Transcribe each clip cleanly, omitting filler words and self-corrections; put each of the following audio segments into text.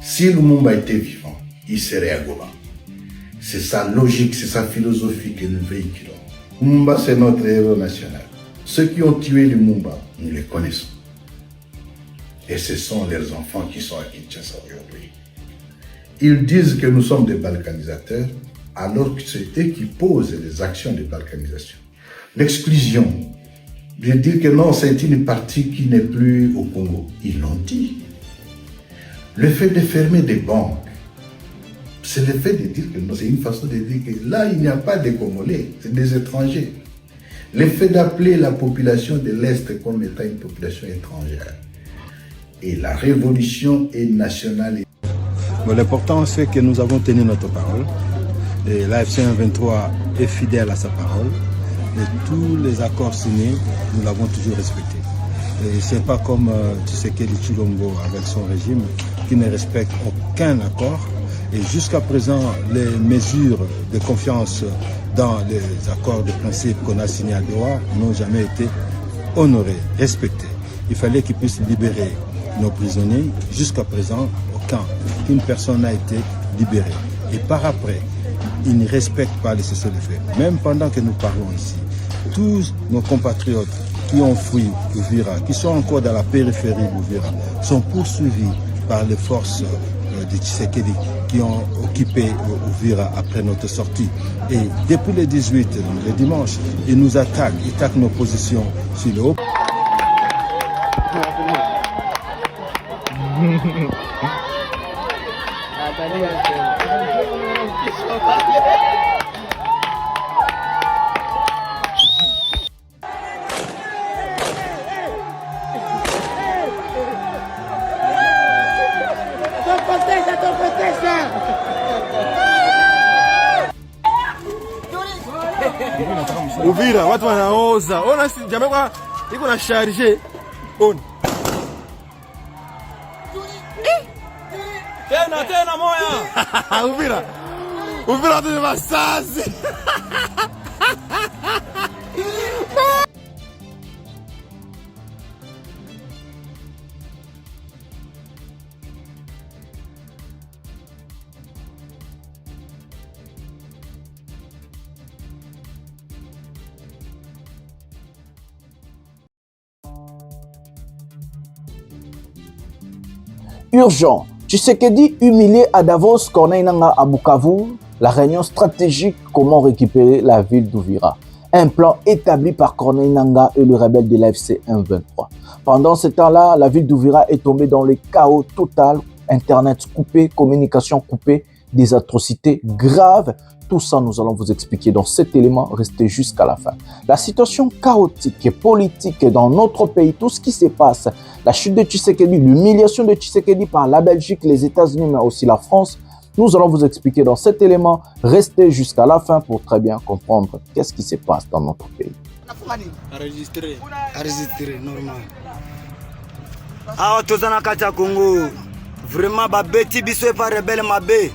Si Lumumba était vivant, il serait à Goma. C'est sa logique, c'est sa philosophie que nous véhiculons. Lumumba, c'est notre héros national. Ceux qui ont tué Lumumba, nous les connaissons. Et ce sont leurs enfants qui sont à Kinshasa aujourd'hui. Ils disent que nous sommes des balkanisateurs, alors que c'est eux qui posent les actions de balkanisation. L'exclusion, de dire que non, c'est une partie qui n'est plus au Congo. Ils l'ont dit. Le fait de fermer des banques, c'est le fait de dire que non, c'est une façon de dire que là, il n'y a pas de Congolais, c'est des étrangers. Le fait d'appeler la population de l'Est comme étant une population étrangère. Et la révolution est nationale. Mais l'important, c'est que nous avons tenu notre parole. Et l'AFC 23 est fidèle à sa parole. Et tous les accords signés, nous l'avons toujours respecté. Et ce n'est pas comme Tshisekedi Tshilombo avec son régime qui ne respecte aucun accord. Et jusqu'à présent, les mesures de confiance dans les accords de principe qu'on a signés à Doha n'ont jamais été honorées, respectées. Il fallait qu'ils puissent libérer nos prisonniers. Jusqu'à présent, aucune personne n'a été libérée. Et par après, ils ne respectent pas les cessez-le-feu. Même pendant que nous parlons ici, tous nos compatriotes qui ont fui Uvira, qui sont encore dans la périphérie d'Uvira, sont poursuivis par les forces de Tshisekedi qui ont occupé Uvira après notre sortie. Et depuis le 18, le dimanche, ils nous attaquent, ils attaquent nos positions sur le haut. Uvira watu wanaoza, ona jamaa kwa iko na charge, ona tena moya Uvira tu masasi. Urgent. Tshisekedi humilié à Davos, Corneille Nangaa à Bukavu, la réunion stratégique comment récupérer la ville d'Uvira. Un plan établi par Corneille Nangaa et le rebelle de l'AFC M23. Pendant ce temps-là, la ville d'Uvira est tombée dans le chaos total, internet coupé, communication coupée, des atrocités graves. Tout ça, nous allons vous expliquer dans cet élément. Restez jusqu'à la fin. La situation chaotique et politique dans notre pays, tout ce qui se passe, la chute de Tshisekedi, l'humiliation de Tshisekedi par la Belgique, les États-Unis, mais aussi la France, nous allons vous expliquer dans cet élément. Restez jusqu'à la fin pour très bien comprendre qu'est-ce qui se passe dans notre pays. Enregistré, normal. Ah, tozana kata Congo. Vraiment, babeti biso pa rebelle mabe.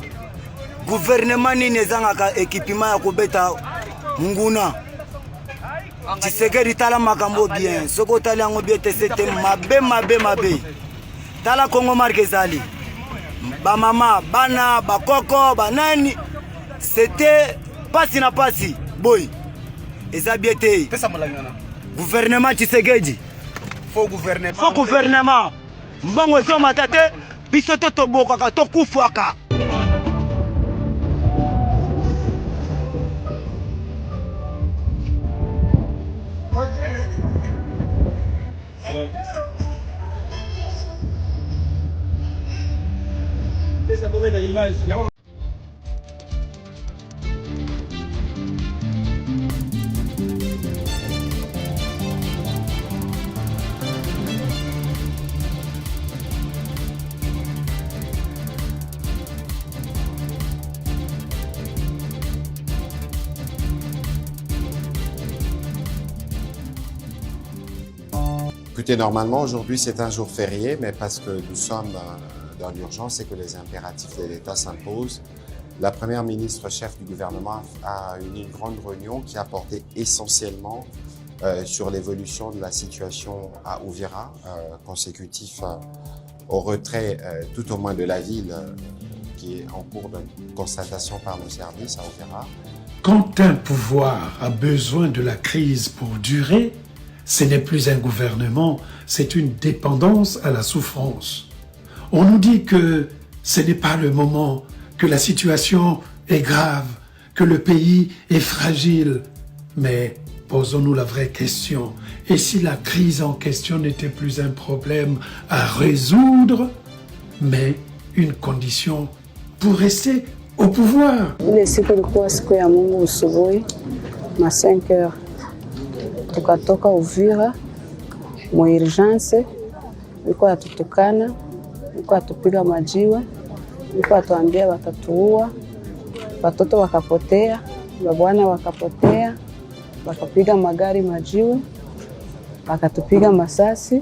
Gouvernement ni nezanga équipement ya kobeta munguna. Tshisekedi tala makambo bien. Soko tala yango bien te c'était mabe. Tala Congo Marquezali. Ba mama, bana, ba koko, ba nani. C'était pasi na pasi. Boy. Eza bien te. Gouvernement Tshisekedi. Faux gouvernement. Mbongo so matate biso to boka to kufaka. Écoutez, normalement, aujourd'hui, c'est un jour férié, mais parce que nous sommes dans l'urgence et que les impératifs de l'État s'imposent, la première ministre chef du gouvernement a eu une grande réunion qui a porté essentiellement sur l'évolution de la situation à Uvira, consécutif au retrait tout au moins de la ville qui est en cours de constatation par nos services à Uvira. Quand un pouvoir a besoin de la crise pour durer, ce n'est plus un gouvernement, c'est une dépendance à la souffrance. On nous dit que ce n'est pas le moment, que la situation est grave, que le pays est fragile. Mais posons-nous la vraie question. Et si la crise en question n'était plus un problème à résoudre, mais une condition pour rester au pouvoir? Ile siku ilikuwa siku ya Mungu usubuhi na 5 heures, tukatoka Uvira mu urgence, ilikuwa atutukana, ilikuwa atupiga majiwe, ilikuwa atuambia watatuua, watoto wakapotea, babwana wakapotea, wakapiga magari majiwe, wakatupiga masasi.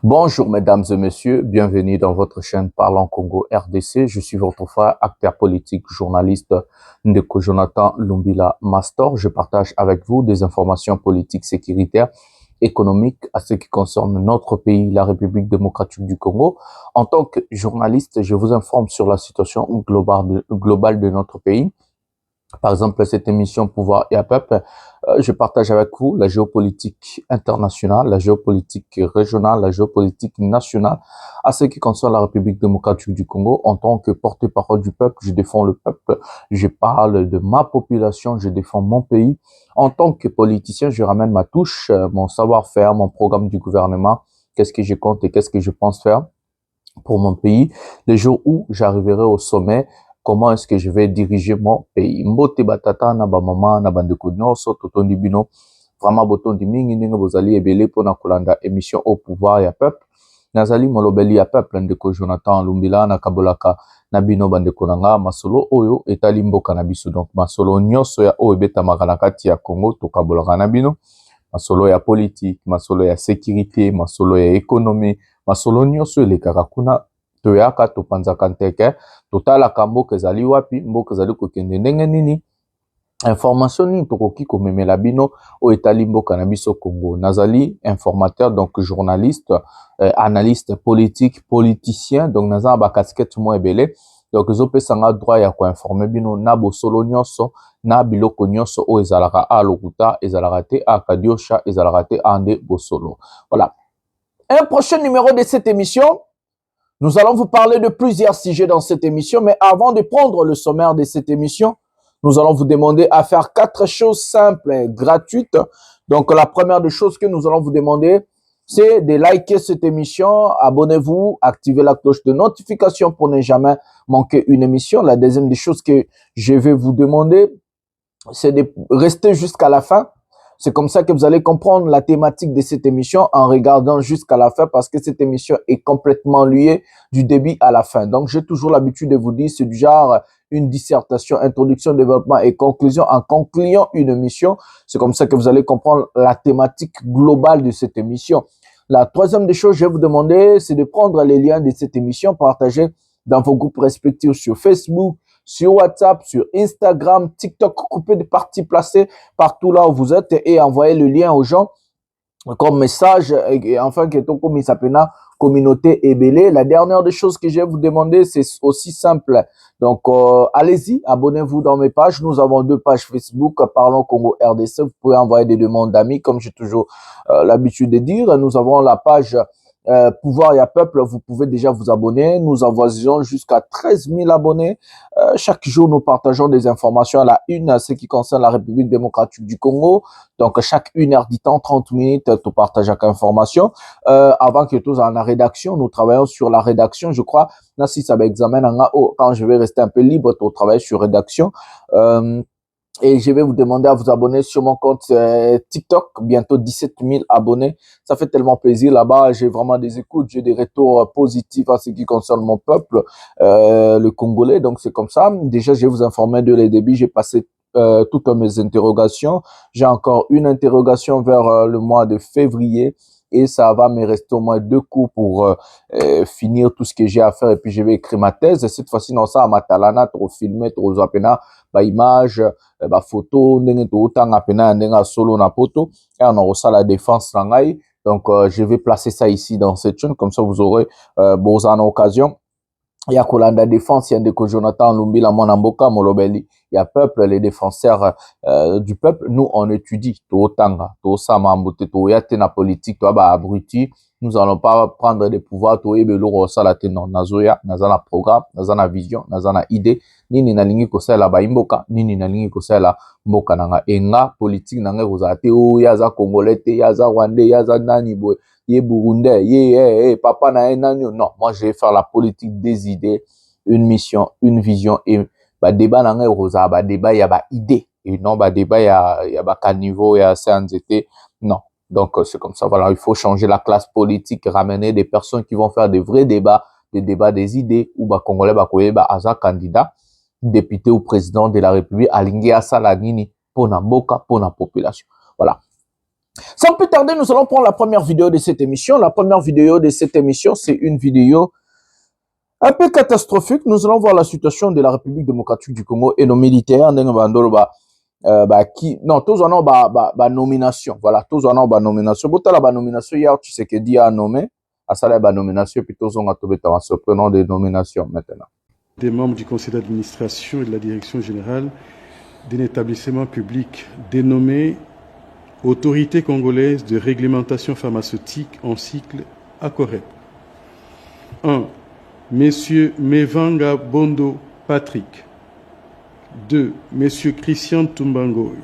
Bonjour mesdames et messieurs, bienvenue dans votre chaîne Parlons Congo RDC. Je suis votre frère, acteur politique, journaliste Ndeko Jonathan Lumbila Mastor. Je partage avec vous des informations politiques, sécuritaires, économiques à ce qui concerne notre pays, la République démocratique du Congo. En tant que journaliste, je vous informe sur la situation globale de notre pays. Par exemple, cette émission Pouvoir et à Peuple, je partage avec vous la géopolitique internationale, la géopolitique régionale, la géopolitique nationale. À ce qui concerne la République démocratique du Congo, en tant que porte-parole du peuple, je défends le peuple, je parle de ma population, je défends mon pays. En tant que politicien, je ramène ma touche, mon savoir-faire, mon programme du gouvernement, qu'est-ce que je compte et qu'est-ce que je pense faire pour mon pays. Le jour où j'arriverai au sommet, comment est-ce que je vais diriger mon pays? Mbote batata na ba mama na bandeko nyonso totondi bino vraiment botondi mingi ndenge bozali ebele pona kolanda émission au pouvoir ya peuple. Nazali molobeli ya peuple ndeko Jonathan Lumbila na kabolaka na bino bandeko nanga masolo oyo etali mboka na biso. Donc masolo nyonso ya oyo betamaka na kati ya Congo to kabolaka na bino. Masolo ya politique, masolo ya sécurité, masolo ya économie, masolo nyonso elekaka kuna toyaka topanzaka nteke totalaka mboka ezali wapi, mboka ezali kokende ndenge nini, information nini tokoki komemela bino oyo etali mboka na biso Congo. Nazali informateur, donc journaliste, analyste politique, politicien, donc naza ba casquette mo ebele. Donc ezopesanga droit ya koinformer bino na bosolo nyonso na biloko nyonso oyo ezalaka a lokuta, ezalaka te a kadiosha, ezalaka te ande bosolo. Voilà. Un prochain numéro de cette émission. Nous allons vous parler de plusieurs sujets dans cette émission, mais avant de prendre le sommaire de cette émission, nous allons vous demander à faire 4 choses simples et gratuites. Donc, la première des choses que nous allons vous demander, c'est de liker cette émission, abonnez-vous, activez la cloche de notification pour ne jamais manquer une émission. La deuxième des choses que je vais vous demander, c'est de rester jusqu'à la fin. C'est comme ça que vous allez comprendre la thématique de cette émission en regardant jusqu'à la fin parce que cette émission est complètement liée du début à la fin. Donc, j'ai toujours l'habitude de vous dire, c'est du genre une dissertation, introduction, développement et conclusion. En concluant une émission, c'est comme ça que vous allez comprendre la thématique globale de cette émission. La troisième des choses que je vais vous demander, c'est de prendre les liens de cette émission, partager dans vos groupes respectifs sur Facebook, sur WhatsApp, sur Instagram, TikTok, coupé de parties placées partout là où vous êtes et envoyez le lien aux gens comme message et enfin que ton comme il s'appelle communauté Ebélé. La dernière des choses que je vais vous demander, c'est aussi simple. Donc, allez-y, abonnez-vous dans mes pages. Nous avons 2 pages Facebook, Parlons Congo RDC. Vous pouvez envoyer des demandes d'amis, comme j'ai toujours l'habitude de dire. Nous avons la page Pouvoir et à Peuple, vous pouvez déjà vous abonner. Nous avoisinons jusqu'à 13 000 abonnés. Chaque jour, nous partageons des informations à la une, à ce qui concerne la République démocratique du Congo. Donc, chaque 1 heure du temps, 30 minutes, tu partages avec information. Avant que tous en la rédaction, nous travaillons sur la rédaction, je crois. Là, si ça m'examine, quand je vais rester un peu libre, tu travailles sur rédaction. Et je vais vous demander à vous abonner sur mon compte TikTok, bientôt 17 000 abonnés. Ça fait tellement plaisir là-bas. J'ai vraiment des écoutes, j'ai des retours positifs à ce qui concerne mon peuple, le Congolais. Donc c'est comme ça. Déjà, je vais vous informer de les débuts. J'ai passé toutes mes interrogations. J'ai encore une interrogation vers le mois de février. et ça va me rester au moins 2 cours pour finir tout ce que j'ai à faire et puis je vais écrire ma thèse. Et cette fois-ci, non, ça, à Matalana, trop filmer, trop zapena, ba image, ba photo, ndenge to utanga pena, ndenge solo na poto, et on aura ça la défense langai. Donc, je vais placer ça ici dans cette chaîne, comme ça vous aurez en occasion. Il y a Kolanda Défense, il y a Ndeko Jonathan Lumbila Monamboka, Molobeli, il y a Peuple, les défenseurs du peuple. Nous, on étudie, to Tanga, to Samambote, to Yate na politique, to Aba abruti. Nous allons pas prendre des pouvoirs, to Ebelo Salate, non, Nazoya, Nazana programme, Nazana vision, Nazana idée, nini na lingi kosala ba imboka, nini na lingi kosala mboka nanga. Enga politique nanga kozate, o yaza Congolais, yaza Rwandais, yaza nani boy. Yé Burundais, papa na nanyo. Non, moi je vais faire la politique des idées, une mission, une vision et bah débat na ngai rosa, bah débat y a bah idée et non bah débat y a bah caniveau y a CNZT. Non. Donc c'est comme ça, voilà, il faut changer la classe politique, ramener des personnes qui vont faire des vrais débats, des débats des idées ou bah Congolais bah koye bah aza candidat député ou président de la République alingi asala nini pour na mboka, pour na population. Voilà. Sans plus tarder, nous allons prendre la première vidéo de cette émission. La première vidéo de cette émission, c'est une vidéo un peu catastrophique. Nous allons voir la situation de la République démocratique du Congo et nos militaires. Non, tous en ont nomination. Voilà, tous en ont nomination. Pour la nomination, hier, tu sais que Dia a nommé. À ça, la nomination, puis tous on a trouvé ce prenant des nominations maintenant. Des membres du conseil d'administration et de la direction générale d'un établissement public dénommé Autorité congolaise de réglementation pharmaceutique en cycle ACOREP. 1. Monsieur Mevanga Bondo Patrick. 2. Monsieur Christian Tumbangoy.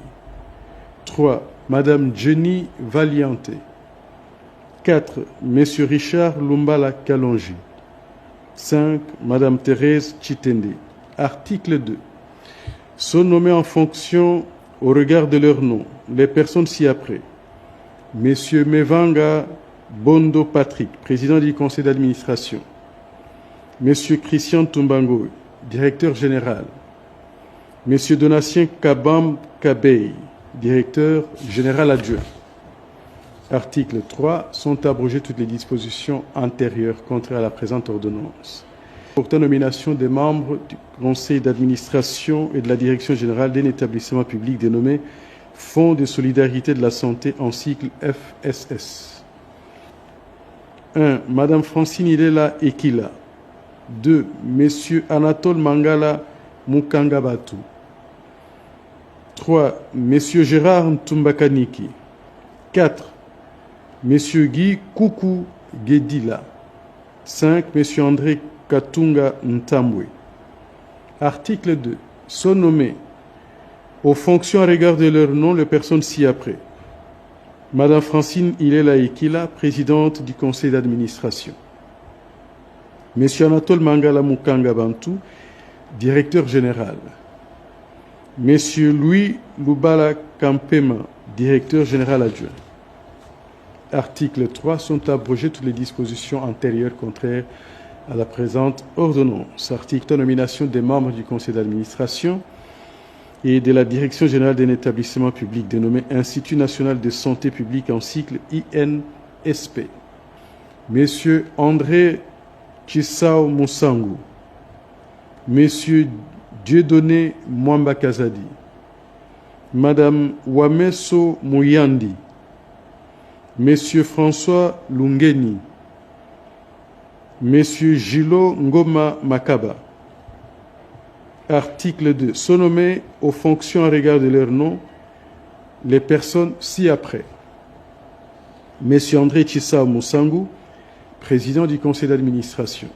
3. Madame Jenny Valiante. 4. Monsieur Richard Lumbala Kalonji. 5. Madame Thérèse Chitende. Article 2. Sont nommés en fonction au regard de leur nom, les personnes ci-après. Monsieur Mevanga Bondo Patrick, président du conseil d'administration. Monsieur Christian Tumbango, directeur général. Monsieur Donatien Kabam Kabey, directeur général adjoint. Article 3. Sont abrogées toutes les dispositions antérieures contraires à la présente ordonnance. Portant nomination des membres du conseil d'administration et de la direction générale d'un établissement public dénommé Fonds de solidarité de la santé en cycle FSS. 1. Madame Francine Ilela Ekila. 2. Monsieur Anatole Mangala Mukangabatu. 3. Monsieur Gérard Ntumbakaniki. 4. Monsieur Guy Koukou Guedila. 5. Monsieur André Katunga Ntambwe. Article 2. Sont nommés aux fonctions à regard de leur nom les personnes ci-après. Madame Francine Ilela Ekila, présidente du conseil d'administration. Monsieur Anatole Mangala Mukanga Bantu, directeur général. Monsieur Louis Lubala Kampema, directeur général adjoint. Article 3. Sont abrogées toutes les dispositions antérieures contraires à la présente ordonnance. Article nomination des membres du conseil d'administration et de la direction générale d'un établissement public dénommé Institut national de santé publique en cycle INSP. Monsieur André Chisao Moussangu. Monsieur Dieudonné Mwamba Kazadi. Madame Wameso Mouyandi. Monsieur François Lungeni. Monsieur Gilo Ngoma Makaba. Article 2. Sont nommés aux fonctions à regard de leur nom les personnes ci-après. Monsieur André Chisao Moussangu, président du conseil d'administration.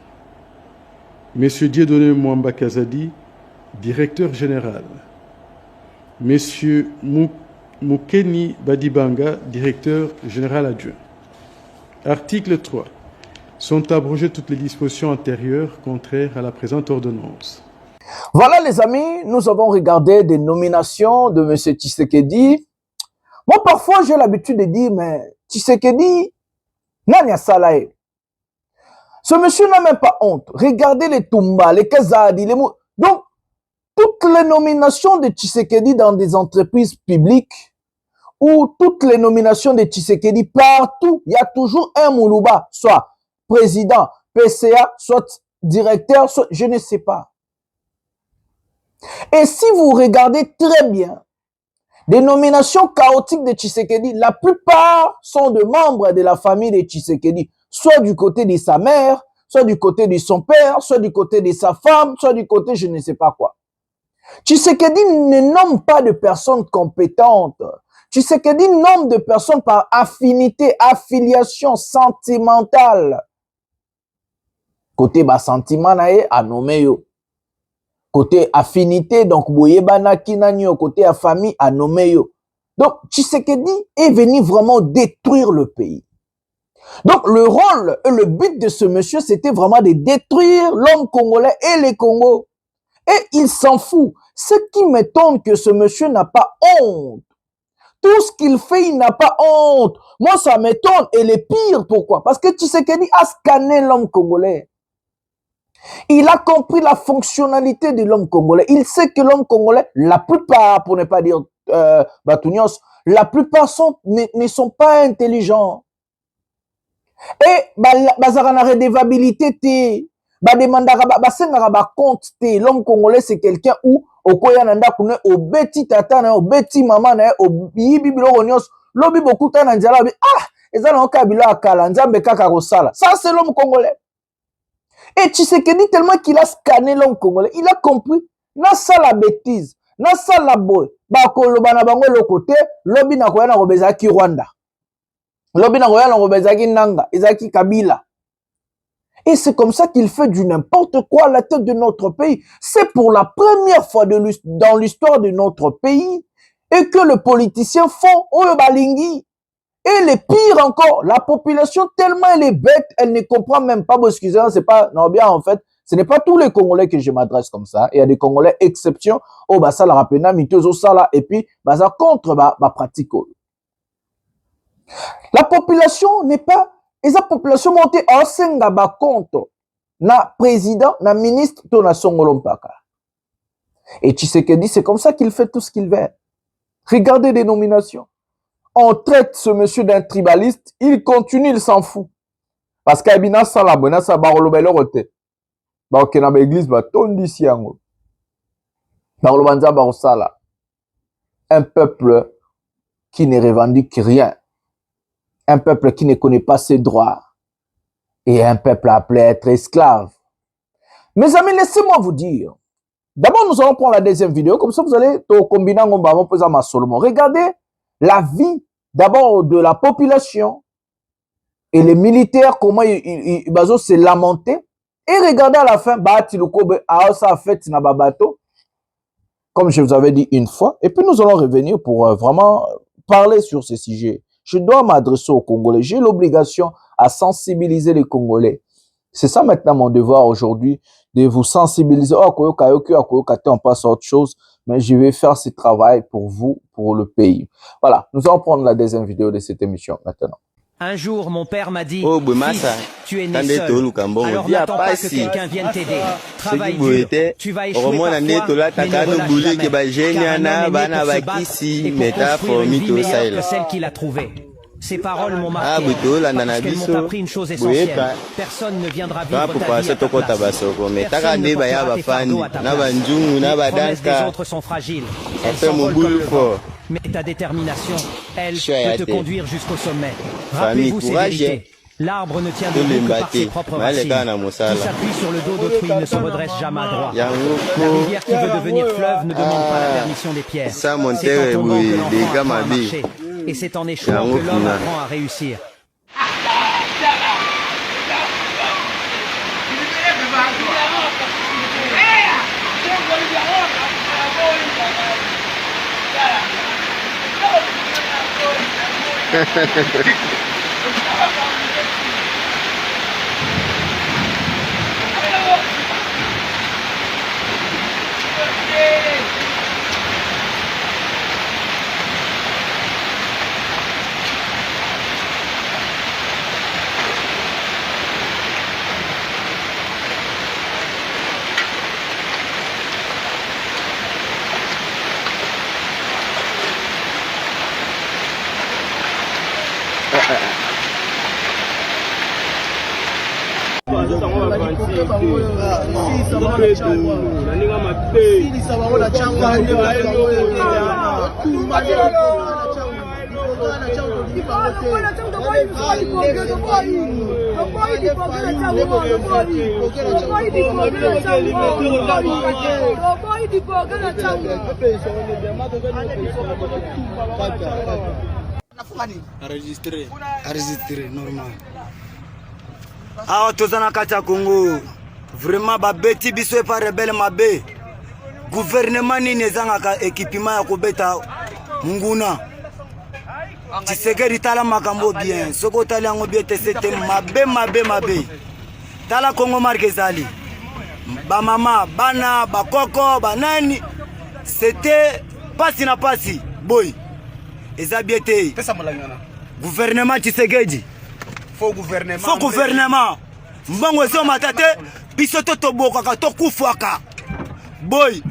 Monsieur Dieudonné Mwamba Kazadi, directeur général. Monsieur Mukeni Badibanga, directeur général adjoint. Article 3. Sont abrogées toutes les dispositions antérieures contraires à la présente ordonnance. Voilà les amis, nous avons regardé des nominations de M. Tshisekedi. Moi parfois j'ai l'habitude de dire, mais Tshisekedi, Nanya Salae. Ce monsieur n'a même pas honte. Regardez les Toumba, les Kazadi, les mots. Donc, toutes les nominations de Tshisekedi dans des entreprises publiques où toutes les nominations de Tshisekedi, partout, il y a toujours un Moulouba, soit président, PCA, soit directeur, soit, je ne sais pas. Et si vous regardez très bien, des nominations chaotiques de Tshisekedi, la plupart sont de membres de la famille de Tshisekedi, soit du côté de sa mère, soit du côté de son père, soit du côté de sa femme, soit du côté je ne sais pas quoi. Tshisekedi ne nomme pas de personnes compétentes. Tshisekedi nomme de personnes par affinité, affiliation sentimentale. Côté bas sentiment nae a nommé yo. Côté affinité, donc boyebana kinanyo, côté à famille a nommé yo. Donc Tshisekedi est venu vraiment détruire le pays. Donc le rôle et le but de ce monsieur, c'était vraiment de détruire l'homme congolais et les Congos. Et il s'en fout. Ce qui m'étonne que ce monsieur n'a pas honte. Tout ce qu'il fait, il n'a pas honte. Moi, ça m'étonne. Et le pire, pourquoi? Parce que Tshisekedi a scanné l'homme congolais. Il a compris la fonctionnalité de l'homme congolais. Il sait que l'homme congolais, la plupart, pour ne pas dire Batunios, la plupart ne sont pas intelligents. Et bazarana redevabilité l'homme congolais c'est quelqu'un où okoya nanda kune obeti tata na obeti mama na obibi biloko nyos lobi bokuta na nzala bi ezala okabila akala nzambe kaka kosala. Ça c'est l'homme congolais. Et Tshisekedi tellement qu'il a scanné l'homme congolais, il a compris na ça la bêtise, na ça la boy ba koloba na bango le côté lobi na koya na robeza ki Rwanda. Lobi na koya na robeza ki Nanga, ezaki Kabila. Et c'est comme ça qu'il fait du n'importe quoi à la tête de notre pays. C'est pour la première fois dans l'histoire de notre pays et que le politicien font Oyo Balingi. Et le pire encore, la population tellement elle est bête, elle ne comprend même pas. Bon, excusez-moi, c'est pas, non bien en fait, ce n'est pas tous les Congolais que je m'adresse comme ça. Il y a des Congolais exception. Oh bah ça la rapena mitezo ça là et puis bah ça contre bah pratique. La population n'est pas. Et sa population montée en senga ba compte na président, na ministre, to na songolompaka. Et Tshisekedi, c'est comme ça qu'il fait tout ce qu'il veut. Regardez les nominations. On traite ce monsieur d'un tribaliste, il continue, il s'en fout. Parce qu'Abina Salabona, ça barolobelo rote. Ba okena ba église ba tondi siango. Barolobanza barosala. Un peuple qui ne revendique rien. Un peuple qui ne connaît pas ses droits. Et un peuple appelé à être esclave. Mes amis, laissez-moi vous dire. D'abord, nous allons prendre la deuxième vidéo. Comme ça, vous allez combiner ma Solomon. Regardez la vie d'abord de la population et les militaires, comment ils se lamentaient. Et regardez à la fin, comme je vous avais dit une fois. Et puis, nous allons revenir pour vraiment parler sur ce sujet. Je dois m'adresser aux Congolais. J'ai l'obligation à sensibiliser les Congolais. C'est ça maintenant mon devoir aujourd'hui, de vous sensibiliser. On passe à autre chose, mais je vais faire ce travail pour vous, pour le pays. Voilà, nous allons prendre la deuxième vidéo de cette émission maintenant. Un jour, mon père m'a dit, fils, tu es né seul, alors n'attends pas que quelqu'un vienne t'aider. Travaille dur, tu vas échouer parfois, mais ne relâche jamais, car un homme est né pour se battre et pour construire une vie meilleure que celle qu'il a trouvée. Ces paroles m'ont marqué, parce qu'elles m'ont appris une chose essentielle. Personne ne viendra vivre ta vie à ta place. Personne ne portera tes fardeaux à ta place. Les promesses des autres sont fragiles. Elles s'envolent comme le vent. Mais ta détermination, elle, peut te conduire jusqu'au sommet. Rappelez-vous ces vérités. L'arbre ne tient debout que par ses propres racines. Qui s'appuie sur le dos d'autrui ne se redresse jamais à droit. La rivière qui veut devenir fleuve ne demande pas la permission des pierres. C'est en tombant que l'enfant apprend à marcher. Et c'est en échouant que l'homme apprend à réussir. Enregistré, normal. Ah, tous en Katia Congo. Vraiment, babeti biso pas rebelle mabe. Gouvernement ni nezanga équipement ya kobeta nguna. Tshisekedi tala makambo bien. Soko tala ngo bien c'était mabe. Tala Congo Marquezali. Ba mama, bana, ba koko, banani. C'était pasi. Boy. Eza biete. Gouvernement Tshisekedi. Faux gouvernement. Mbongo so matate biso to boka to kufwaka. Boy.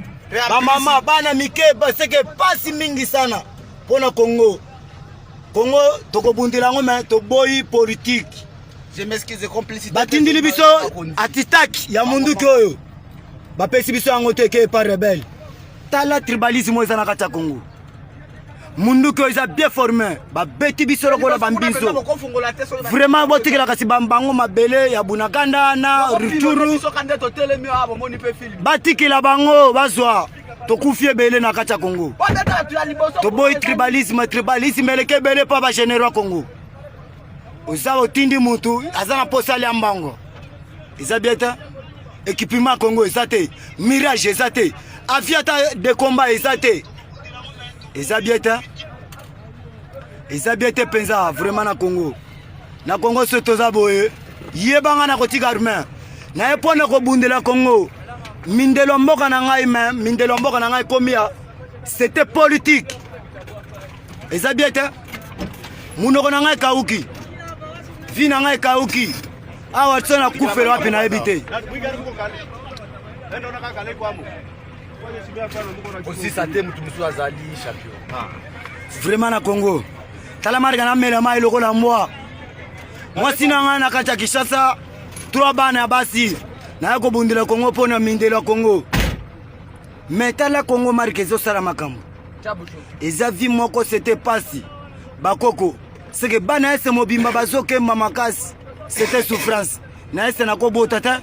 Ba mama bana mike baseke pasi mingi sana pona Congo. Congo toko bundila ngome to boy politique. Je m'excuse complicité. Batindili biso atitaki ya mundu koyo. Ba pesi biso angote ke par rebelle. Tala tribalisme ezana kata Congo. Mundu ko isa bien formé ba beti bisoro ko la bambiso vraiment botikela kasi bambango mabele ya bunakanda na ruturu batikela bango bazwa to kufie bele na kata Congo to boy tribalisme eleke bele pa ba généraux Congo oza otindi mutu azana posali ambango isa bieta équipement Congo isate mirage isate aviata de combat isate Ezabieta penza vraiment na Congo. Na Congo se toza boye. Yebanga na kotika armée. Na epona ko bundela Congo. Mindelo mboka na ngai komia. C'était politique. Ezabieta munoko na ngai kauki. Vi na ngai kauki. Awa tsona kufelo wapi na ebite. Aussi ça t'aime tu me sois Azali champion. Vraiment na Congo. Tala marga na mela mai loko la moi. Moi sinanga na kata Kinshasa 3 bana basi. Na yako bundila Congo pona mindela Congo. Metala Congo markezo sala makambo. Eza vi moko c'était passé. Bakoko. C'est que bana ese mobimba bazoke mamakasi. C'était souffrance. Na ese na ko botata.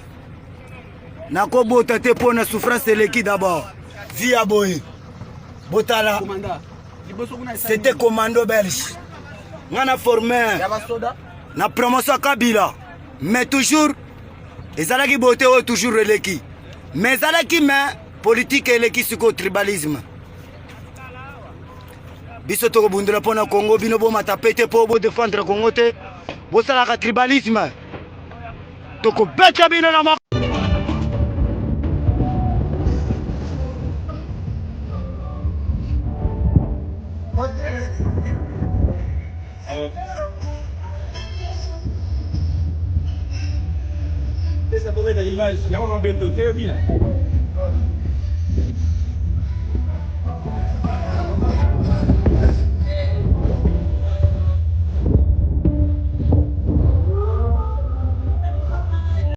Nako botate pona souffrance eleki d'abord. Via boy. Botala. C'était commando belge. Ngana formé. Na promotion Kabila. Mais toujours ezalaki boté o toujours eleki. Mais ezalaki mais politique eleki siko tribalisme. Biso to bundela pona Congo bino bo matapete po bo défendre Congo te. Bo sala ka tribalisme. Toko beta bino na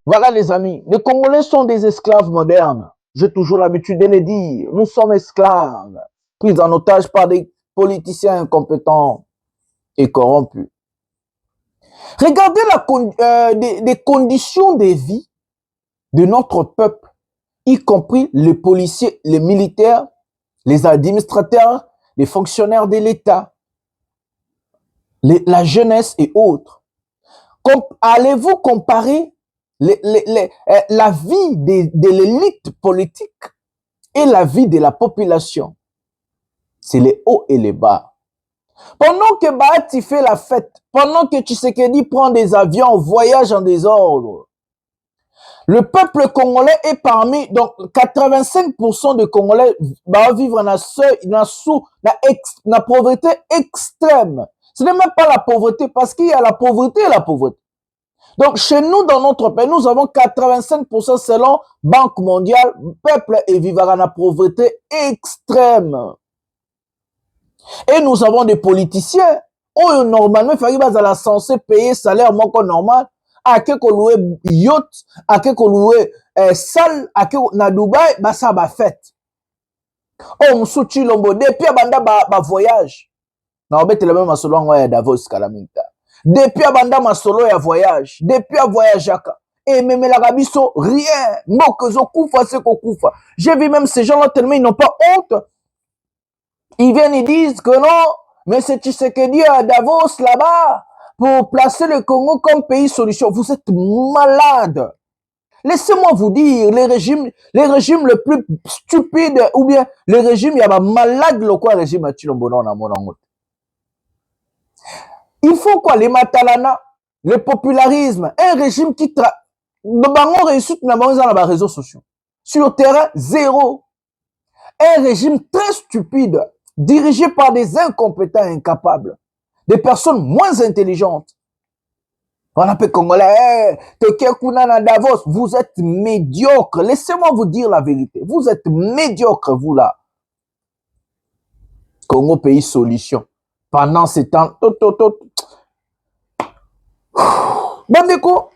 Voilà les amis, les Congolais sont des esclaves modernes. J'ai toujours l'habitude de le dire. Nous sommes esclaves, pris en otage par des politiciens incompétents et corrompus. Regardez les conditions de vie de notre peuple, y compris les policiers, les militaires, les administrateurs, les fonctionnaires de l'État, la jeunesse et autres. Allez-vous comparer la vie de l'élite politique et la vie de la population? C'est les hauts et les bas. Pendant que Bahati fait la fête, pendant que Tshisekedi prend des avions, voyage en désordre, le peuple congolais est parmi, donc 85% de Congolais vivent dans la pauvreté extrême. Ce n'est même pas la pauvreté, parce qu'il y a la pauvreté et la pauvreté. Donc, chez nous, dans notre pays, nous avons 85% selon Banque mondiale, peuple et vivra dans la pauvreté extrême. Et nous avons des politiciens, où normalement, il fallait censé payer salaire moins normal, ake ko louer yacht, ake ko louer salle, ake na Dubaï, ba ça ba fête. Oh Msuchi Lombo depuis abanda ba voyage. Na obete le même solo ngo ya Davos Kalaminta. Depuis abanda ma solo ya voyage, depuis a voyage aka. Et même la rabiso rien, mokozo kufa c'est ko kufa. J'ai vu même ces gens là tellement ils n'ont pas honte. Ils viennent ils disent que non, mais c'est Tshisekedi à Davos là-bas pour placer le Congo comme pays solution. Vous êtes malade. Laissez-moi vous dire, les régimes le plus stupides, ou bien les régimes, il y a malade le quoi régime à Chilombono na monango. Il faut quoi, les matalana, le popularisme, un régime qui bango réussite na bango dans les réseaux sociaux. Sur le terrain, zéro. Un régime très stupide, dirigé par des incompétents incapables, des personnes moins intelligentes. On appelle Congolais, Davos, vous êtes médiocre. Laissez-moi vous dire la vérité. Vous êtes médiocre, vous là. Congo pays solution. Pendant ces temps, Bandeko,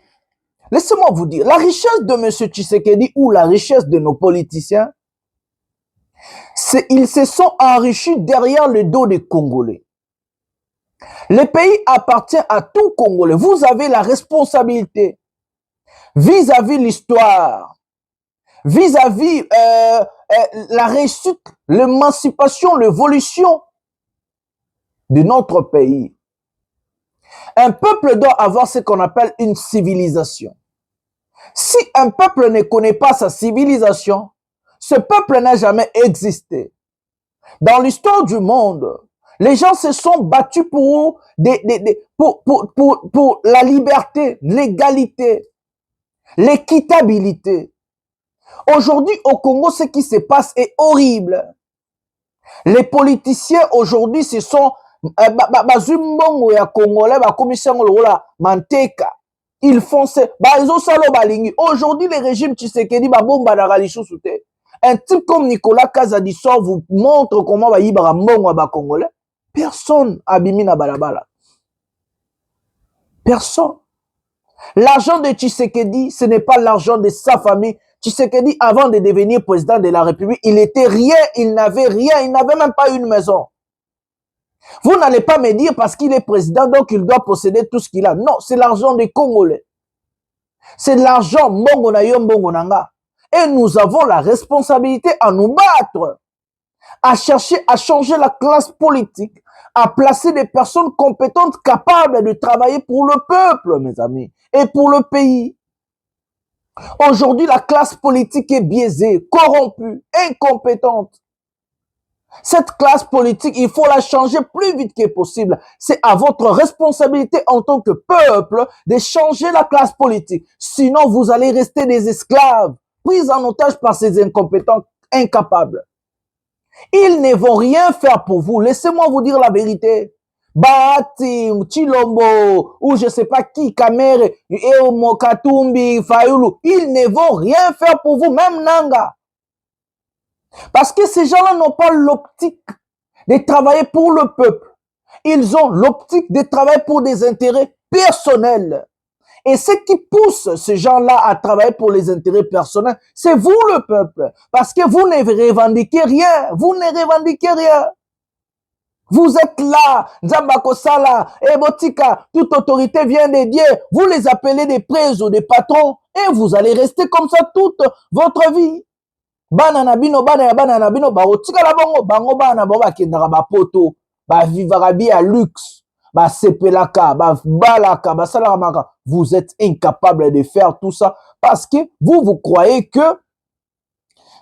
laissez-moi vous dire, la richesse de M. Tshisekedi ou la richesse de nos politiciens, ils se sont enrichis derrière le dos des Congolais. Le pays appartient à tout Congolais. Vous avez la responsabilité vis-à-vis l'histoire, vis-à-vis la réussite, l'émancipation, l'évolution de notre pays. Un peuple doit avoir ce qu'on appelle une civilisation. Si un peuple ne connaît pas sa civilisation, ce peuple n'a jamais existé. Dans l'histoire du monde, les gens se sont battus pour la liberté, l'égalité, l'équitabilité. Aujourd'hui, au Congo, ce qui se passe est horrible. Les politiciens, aujourd'hui, ce sont ils font aujourd'hui, les régimes Tshisekedi, un type comme Nicolas Kazadissor vous montre comment va y avoir Congolais. Personne abimi na balabala. Personne. L'argent de Tshisekedi, ce n'est pas l'argent de sa famille. Tshisekedi, avant de devenir président de la République, il était rien, il n'avait rien, il n'avait même pas une maison. Vous n'allez pas me dire parce qu'il est président, donc il doit posséder tout ce qu'il a. Non, c'est l'argent des Congolais. C'est l'argent Mbongo na yo Mbongo nanga. Et nous avons la responsabilité à nous battre, à chercher à changer la classe politique, à placer des personnes compétentes capables de travailler pour le peuple, mes amis, et pour le pays. Aujourd'hui, la classe politique est biaisée, corrompue, incompétente. Cette classe politique, il faut la changer plus vite que possible. C'est à votre responsabilité en tant que peuple de changer la classe politique. Sinon, vous allez rester des esclaves, pris en otage par ces incompétents incapables. Ils ne vont rien faire pour vous. Laissez-moi vous dire la vérité. Bahati, Chilombo, ou je sais pas qui, Kamere, Mokatumbi, Fayoulou, ils ne vont rien faire pour vous, même Nanga. Parce que ces gens-là n'ont pas l'optique de travailler pour le peuple. Ils ont l'optique de travailler pour des intérêts personnels. Et ce qui pousse ces gens-là à travailler pour les intérêts personnels, c'est vous le peuple. Parce que vous ne revendiquez rien. Vous ne revendiquez rien. Vous êtes là, Nzambako Sala, Ebotika, toute autorité vient de Dieu. Vous les appelez des prêtres ou des patrons et vous allez rester comme ça toute votre vie. Banana bino, banana bino, baotika la bango, bango bana boba kendara ba poto, ba vivarabi à luxe, ba sepelaka, ba balaka, ba salaramaka. Vous êtes incapable de faire tout ça parce que vous croyez que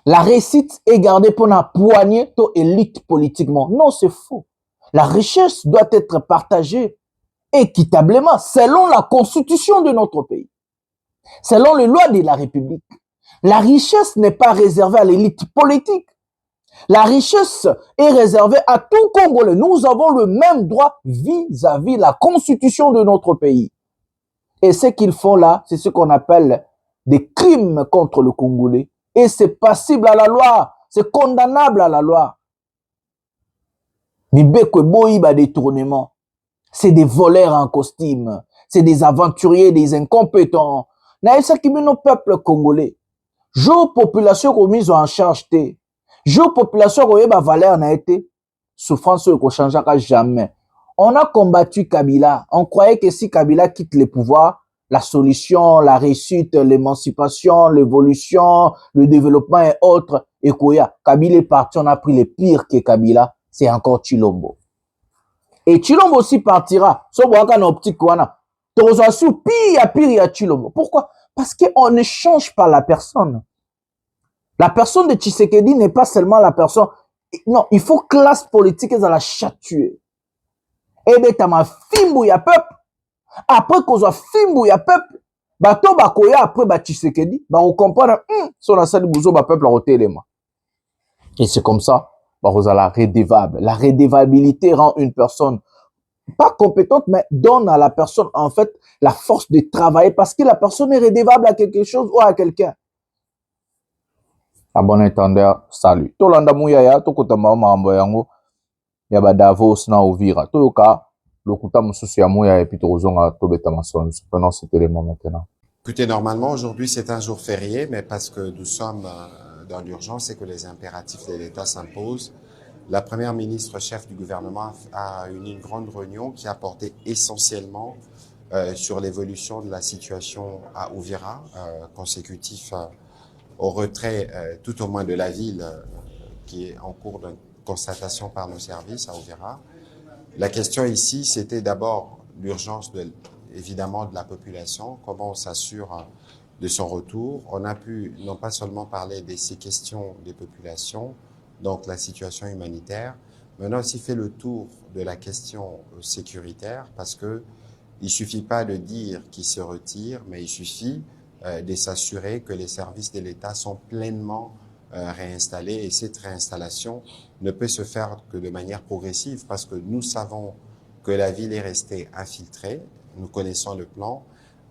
la réussite est gardée pour la poignée de élite politiquement. Non, c'est faux. La richesse doit être partagée équitablement selon la constitution de notre pays, selon les lois de la République. La richesse n'est pas réservée à l'élite politique. La richesse est réservée à tout Congolais. Nous avons le même droit vis-à-vis la constitution de notre pays. Et ce qu'ils font là, c'est ce qu'on appelle des crimes contre le Congolais. Et c'est passible à la loi. C'est condamnable à la loi. Mibeko boyi ba détournement. C'est des voleurs en costume. c'est des aventuriers, des incompétents. Naïf ça qui met nos peuples congolais. Jo population qu'on mise en charge té. Jo population qu'on yeba valeur na été. Souffrance qu'on changera jamais. On a combattu Kabila. On croyait que si Kabila quitte le pouvoir, la solution, la réussite, l'émancipation, l'évolution, le développement et autres. Et Koya, Kabila est parti, on a pris le pire que Kabila, c'est encore Chilombo. Et Chilombo aussi partira. So boaka na optique wana. Tozo sou pire ya Chilombo. Pourquoi? Parce qu'on ne change pas la personne. La personne de Tshisekedi n'est pas seulement la personne. Non, il faut classe politique dans la chatuer. Et bien, t'as ma fimbu ya peuple. Après qu'on soit fimbu ya peuple, bato bakoya après ba Tshisekedi, ba comprendre sur la salle bouzo ba peuple roté les mains. Et c'est comme ça, bah vous la redevable. La redevabilité rend une personne pas compétente, mais donne à la personne, en fait, la force de travailler parce que la personne est redevable à quelque chose ou à quelqu'un. À bon entendeur, salut. Tolanda Mouyaya, Tokotama Mambo Yango, Yaba Davos na Uvira. Toyoka, Lokuta Mususu ya Mouyaya, et puis Tozonga, Tobeta Mason. Prenons cet élément maintenant. Écoutez, normalement, aujourd'hui, c'est un jour férié, mais parce que nous sommes dans l'urgence et que les impératifs de l'État s'imposent, la première ministre chef du gouvernement a eu une grande réunion qui a porté essentiellement sur l'évolution de la situation à Uvira, consécutif au retrait tout au moins de la ville qui est en cours de constatation par nos services à Uvira. La question ici, c'était d'abord l'urgence évidemment de la population, comment on s'assure de son retour. On a pu non pas seulement parler de ces questions des populations, donc la situation humanitaire, mais on a aussi fait le tour de la question sécuritaire parce que il suffit pas de dire qu'il se retire, mais il suffit de s'assurer que les services de l'État sont pleinement réinstallés et cette réinstallation ne peut se faire que de manière progressive parce que nous savons que la ville est restée infiltrée, nous connaissons le plan,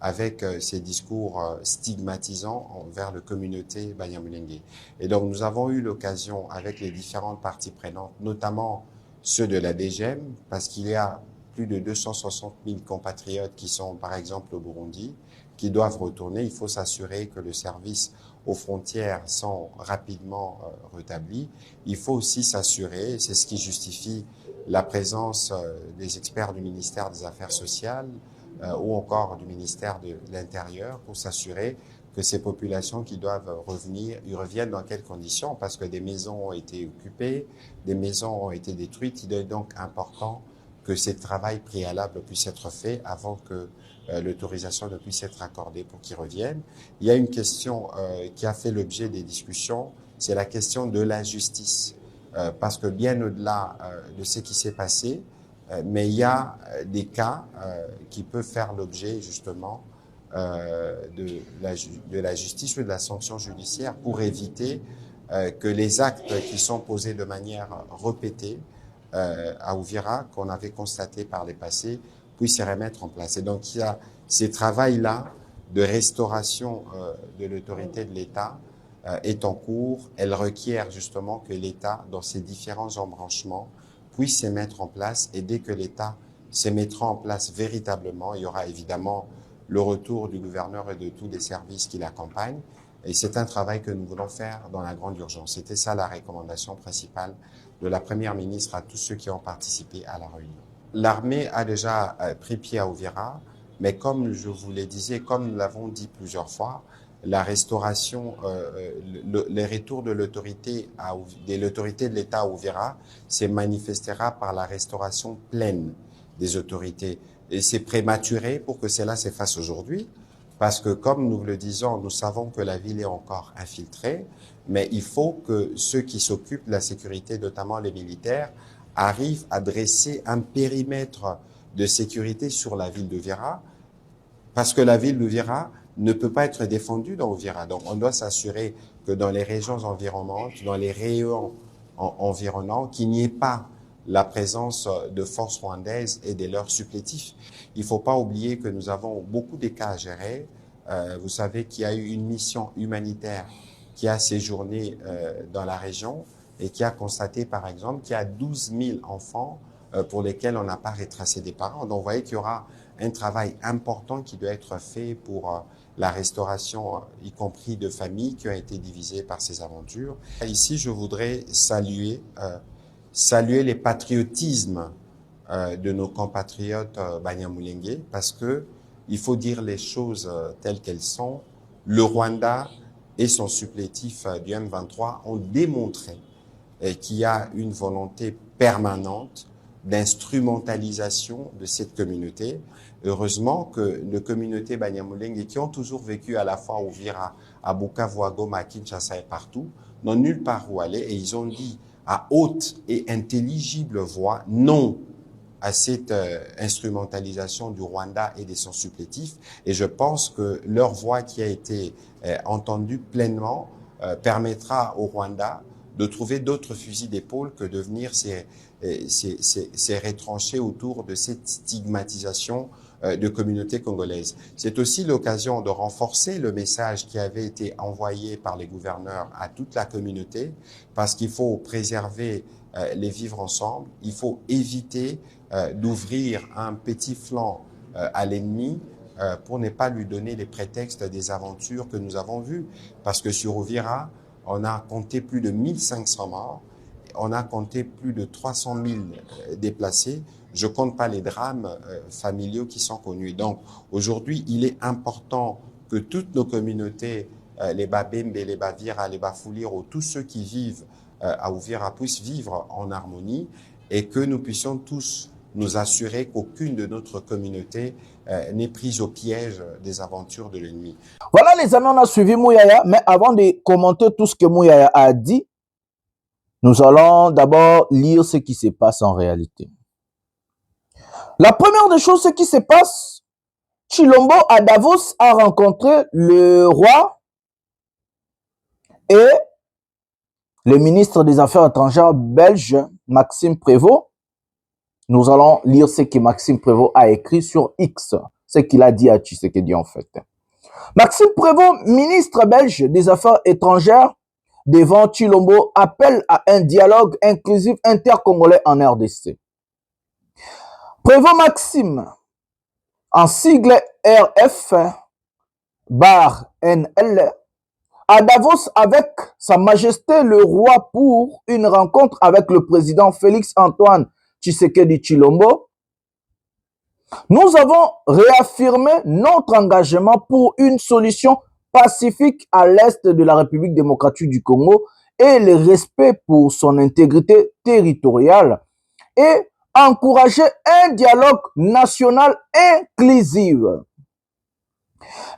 avec ces discours stigmatisants envers la communauté Banyamulenge. Et donc nous avons eu l'occasion avec les différentes parties prenantes, notamment ceux de la DGM, parce qu'il y a plus de 260 000 compatriotes qui sont par exemple au Burundi, qui doivent retourner. Il faut s'assurer que le service aux frontières sont rapidement rétablis. Il faut aussi s'assurer, c'est ce qui justifie la présence des experts du ministère des Affaires sociales, ou encore du ministère de l'Intérieur pour s'assurer que ces populations qui doivent revenir, ils reviennent dans quelles conditions parce que des maisons ont été occupées, des maisons ont été détruites. Il est donc important que ce travail préalable puisse être fait avant que l'autorisation ne puisse être accordée pour qu'ils reviennent. Il y a une question qui a fait l'objet des discussions, c'est la question de la justice. Parce que bien au-delà de ce qui s'est passé, mais il y a des cas qui peuvent faire l'objet justement de la justice ou de la sanction judiciaire pour éviter que les actes qui sont posés de manière répétée à Uvira, qu'on avait constaté par les passés, puissent se remettre en place. Et donc il y a ces travails-là de restauration de l'autorité de l'État est en cours. Elle requiert justement que l'État, dans ses différents embranchements, puisse se mettre en place et dès que l'État se mettra en place véritablement, il y aura évidemment le retour du gouverneur et de tous les services qui l'accompagnent. Et c'est un travail que nous voulons faire dans la grande urgence. C'était ça la recommandation principale de la Première ministre à tous ceux qui ont participé à la réunion. L'armée a déjà pris pied à Uvira, mais comme je vous le disais, comme nous l'avons dit plusieurs fois, la restauration, le retour de l'autorité de l'État à Uvira se manifestera par la restauration pleine des autorités. Et c'est prématuré pour que cela se fasse aujourd'hui, parce que comme nous le disons, nous savons que la ville est encore infiltrée, mais il faut que ceux qui s'occupent de la sécurité, notamment les militaires, arrivent à dresser un périmètre de sécurité sur la ville d'Uvira, parce que la ville d'Uvira ne peut pas être défendue dans Uvira. Donc on doit s'assurer que dans les régions environnantes, dans les rayons environnants, qu'il n'y ait pas la présence de forces rwandaises et de leurs supplétifs. Il ne faut pas oublier que nous avons beaucoup de cas à gérer. Vous savez qu'il y a eu une mission humanitaire qui a séjourné dans la région et qui a constaté, par exemple, qu'il y a 12 000 enfants pour lesquels on n'a pas retracé des parents. Donc, vous voyez qu'il y aura un travail important qui doit être fait pour la restauration, y compris de familles qui ont été divisées par ces aventures. Ici, je voudrais saluer les patriotismes de nos compatriotes Banyamulenge, parce que il faut dire les choses telles qu'elles sont. Le Rwanda et son supplétif du M23 ont démontré qu'il y a une volonté permanente d'instrumentalisation de cette communauté. Heureusement que nos communautés Banyamulenge, qui ont toujours vécu à la fois au Uvira, à Bukavu, à Goma, à Kinshasa et partout, n'ont nulle part où aller, et ils ont dit à haute et intelligible voix non à cette instrumentalisation du Rwanda et de son supplétif. Et je pense que leur voix qui a été entendue pleinement permettra au Rwanda de trouver d'autres fusils d'épaule que de venir s'est retranché autour de cette stigmatisation de communautés congolaises. C'est aussi l'occasion de renforcer le message qui avait été envoyé par les gouverneurs à toute la communauté, parce qu'il faut préserver les vivre ensemble, il faut éviter d'ouvrir un petit flanc à l'ennemi pour ne pas lui donner les prétextes des aventures que nous avons vues. Parce que sur Uvira, on a compté plus de 1500 morts, on a compté plus de 300 000 déplacés. Je ne compte pas les drames familiaux qui sont connus. Donc aujourd'hui, il est important que toutes nos communautés, les Babembe, les Bavira, les Bafuliro, tous ceux qui vivent à Uvira puissent vivre en harmonie, et que nous puissions tous nous assurer qu'aucune de notre communauté n'est prise au piège des aventures de l'ennemi. Voilà les amis, on a suivi Mouyaya, mais avant de commenter tout ce que Mouyaya a dit, nous allons d'abord lire ce qui se passe en réalité. La première des choses, ce qui se passe, Tshilombo à Davos a rencontré le roi et le ministre des Affaires étrangères belge, Maxime Prévost. Nous allons lire ce que Maxime Prévost a écrit sur X, ce qu'il a dit à Tshisekedi en fait. Maxime Prévost, ministre belge des Affaires étrangères, devant Tshilombo, appelle à un dialogue inclusif intercongolais en RDC. Prévost Maxime, en sigle RF, /NL, à Davos avec Sa Majesté le Roi pour une rencontre avec le président Félix-Antoine Tshisekedi Tshilombo. Nous avons réaffirmé notre engagement pour une solution pacifique à l'est de la République démocratique du Congo et le respect pour son intégrité territoriale, et encourager un dialogue national inclusif.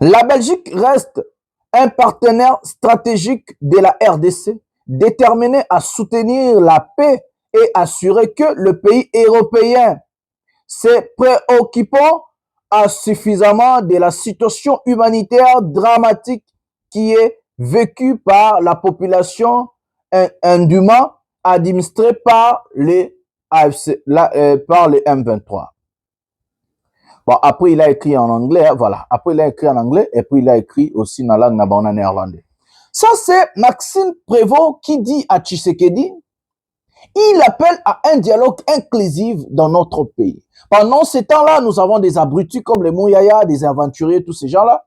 La Belgique reste un partenaire stratégique de la RDC, déterminé à soutenir la paix et assurer que le pays européen se préoccupant suffisamment de la situation humanitaire dramatique qui est vécue par la population indûment administrée par les M23. Bon, après, il a écrit en anglais, voilà. Après, il a écrit en anglais, et puis il a écrit aussi dans la langue en néerlandais. Ça, c'est Maxime Prévost qui dit à Tshisekedi, il appelle à un dialogue inclusif dans notre pays. Pendant ce temps-là, nous avons des abrutis comme les Mouyaya, des aventuriers, tous ces gens-là.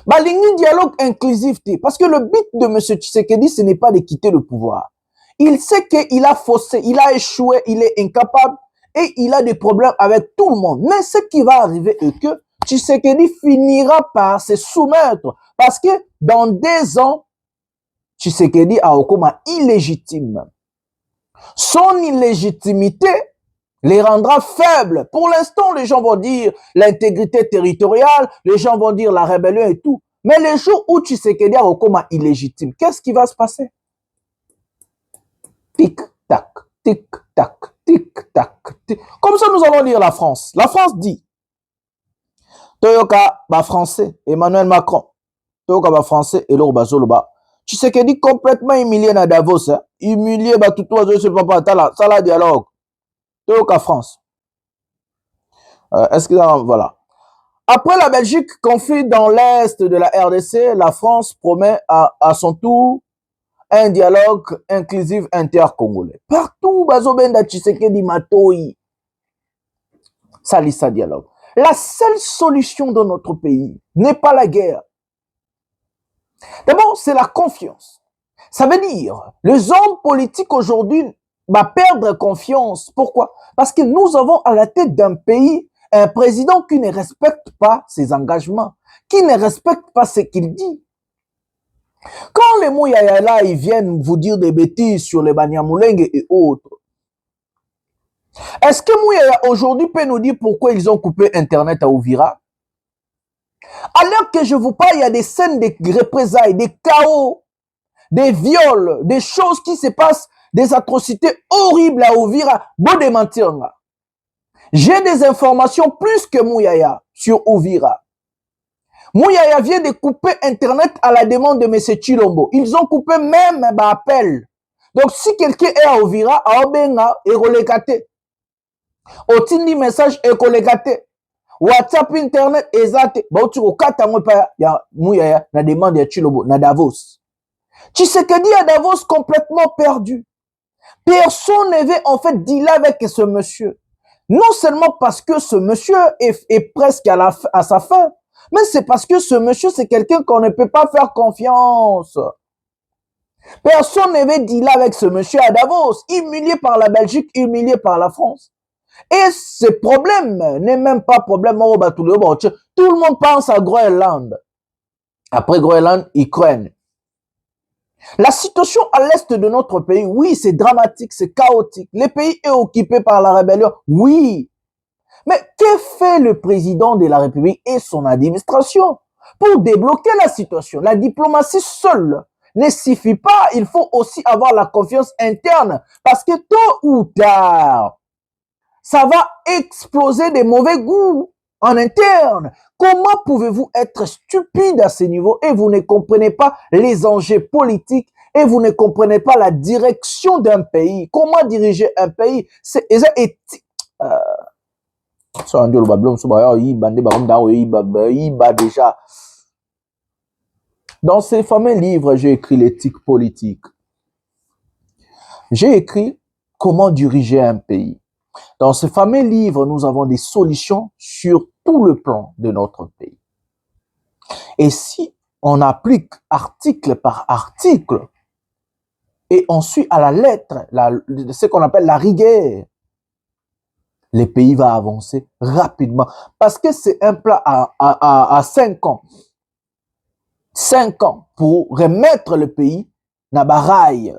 Bah, il dialogue inclusif, parce que le but de M. Tshisekedi, ce n'est pas de quitter le pouvoir. Il sait qu'il a faussé, il a échoué, il est incapable et il a des problèmes avec tout le monde. Mais ce qui va arriver est que Tshisekedi finira par se soumettre parce que dans 2 ans, Tshisekedi a comme illégitime. Son illégitimité les rendra faibles. Pour l'instant, les gens vont dire l'intégrité territoriale, les gens vont dire la rébellion et tout. Mais les jours où Tshisekedi a comme illégitime, qu'est-ce qui va se passer? Tic-tac, tic-tac, tic-tac, tic. Comme ça, nous allons lire la France. La France dit, Toyoka, ba français, Emmanuel Macron, Toyoka, ba français, et l'autre, Zoloba. Tshisekedi complètement humilié à Davos, hein? Humilié, bah, tout oiseau, c'est pas ça la dialogue. Toyoka, France. Est-ce que, voilà. Après la Belgique confie dans l'est de la RDC, la France promet à son tour un dialogue inclusif intercongolais. Partout, Bazobenda Tshisekedi Matoi. Salissa dialogue. La seule solution dans notre pays n'est pas la guerre. D'abord, c'est la confiance. Ça veut dire, les hommes politiques aujourd'hui vont perdre confiance. Pourquoi? Parce que nous avons à la tête d'un pays un président qui ne respecte pas ses engagements, qui ne respecte pas ce qu'il dit. Quand les Mouyaya là, ils viennent vous dire des bêtises sur les Banyamulenge et autres, est-ce que Mouyaya aujourd'hui peut nous dire pourquoi ils ont coupé Internet à Uvira? Alors que je vous parle, il y a des scènes de représailles, des chaos, des viols, des choses qui se passent, des atrocités horribles à Uvira. Bon de mentir là. J'ai des informations plus que Mouyaya sur Uvira. Mouyaya vient de couper Internet à la demande de M. Chilombo. Ils ont coupé même un appel. Donc si quelqu'un est à Uvira, à Obenga, et relégate. Otindi message et relégate. WhatsApp, Internet, ezate. Ba tu okata mwepa ya Mouyaya na demande ya Chilombo, na Davos. Tshisekedi à Davos complètement perdu. Personne ne veut en fait dealer avec ce monsieur. Non seulement parce que ce monsieur est presque à sa fin, mais c'est parce que ce monsieur, c'est quelqu'un qu'on ne peut pas faire confiance. Personne ne veut dealer avec ce monsieur à Davos, humilié par la Belgique, humilié par la France. Et ce problème n'est même pas problème. Tout le monde pense à Groenland. Après Groenland, Ukraine. La situation à l'est de notre pays, oui, c'est dramatique, c'est chaotique. Le pays est occupé par la rébellion, oui. Mais que fait le président de la République et son administration pour débloquer la situation? La diplomatie seule ne suffit pas. Il faut aussi avoir la confiance interne parce que tôt ou tard, ça va exploser des mauvais goûts en interne. Comment pouvez-vous être stupide à ce niveau et vous ne comprenez pas les enjeux politiques et vous ne comprenez pas la direction d'un pays? Comment diriger un pays? C'est déjà. Dans ces fameux livres, j'ai écrit l'éthique politique. J'ai écrit comment diriger un pays. Dans ce fameux livre, nous avons des solutions sur tout le plan de notre pays. Et si on applique article par article et on suit à la lettre ce qu'on appelle la rigueur, le pays va avancer rapidement. Parce que c'est un plan à 5 ans. 5 ans pour remettre le pays na baraille.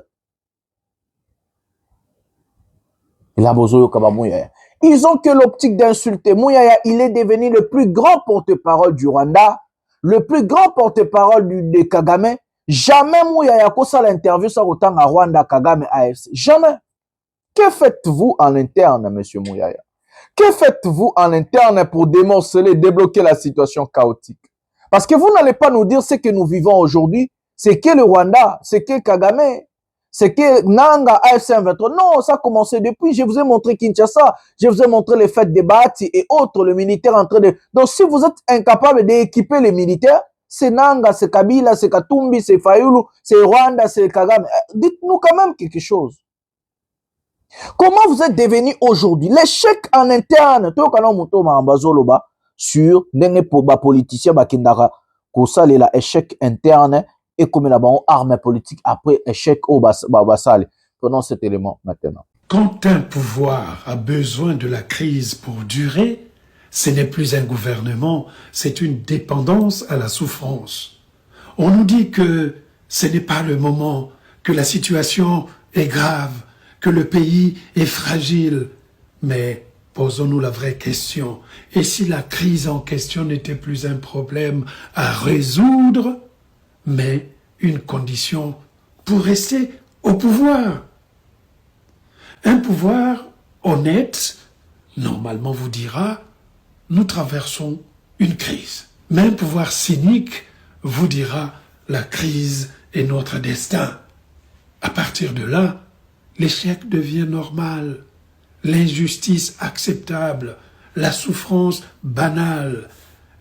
Ils ont que l'optique d'insulter. Mouyaya, il est devenu le plus grand porte-parole du Rwanda, le plus grand porte-parole de Kagame. Jamais Mouyaya kosa l'interview ça autant à Rwanda, Kagame, AFC. Jamais. Que faites-vous en interne, monsieur Mouyaya? Que faites-vous en interne pour démanteler, débloquer la situation chaotique? Parce que vous n'allez pas nous dire ce que nous vivons aujourd'hui, c'est que le Rwanda, c'est que Kagame, c'est que Nanga, AFC 23. Non, ça a commencé depuis. Je vous ai montré Kinshasa, je vous ai montré les fêtes des Bati et autres, le militaire en train de... Donc, si vous êtes incapable d'équiper les militaires, c'est Nanga, c'est Kabila, c'est Katumbi, c'est Fayulu, c'est Rwanda, c'est Kagame. Dites-nous quand même quelque chose. Comment vous êtes devenu aujourd'hui? L'échec en interne, sur les politiciens, l'échec interne, et comme la arme politique après échec au Bassal. Prenons cet élément maintenant. Quand un pouvoir a besoin de la crise pour durer, ce n'est plus un gouvernement, c'est une dépendance à la souffrance. On nous dit que ce n'est pas le moment, que la situation est grave, que le pays est fragile. Mais posons-nous la vraie question. Et si la crise en question n'était plus un problème à résoudre, mais une condition pour rester au pouvoir? Un pouvoir honnête, normalement vous dira, nous traversons une crise. Mais un pouvoir cynique vous dira, la crise est notre destin. À partir de là, l'échec devient normal, l'injustice acceptable, la souffrance banale.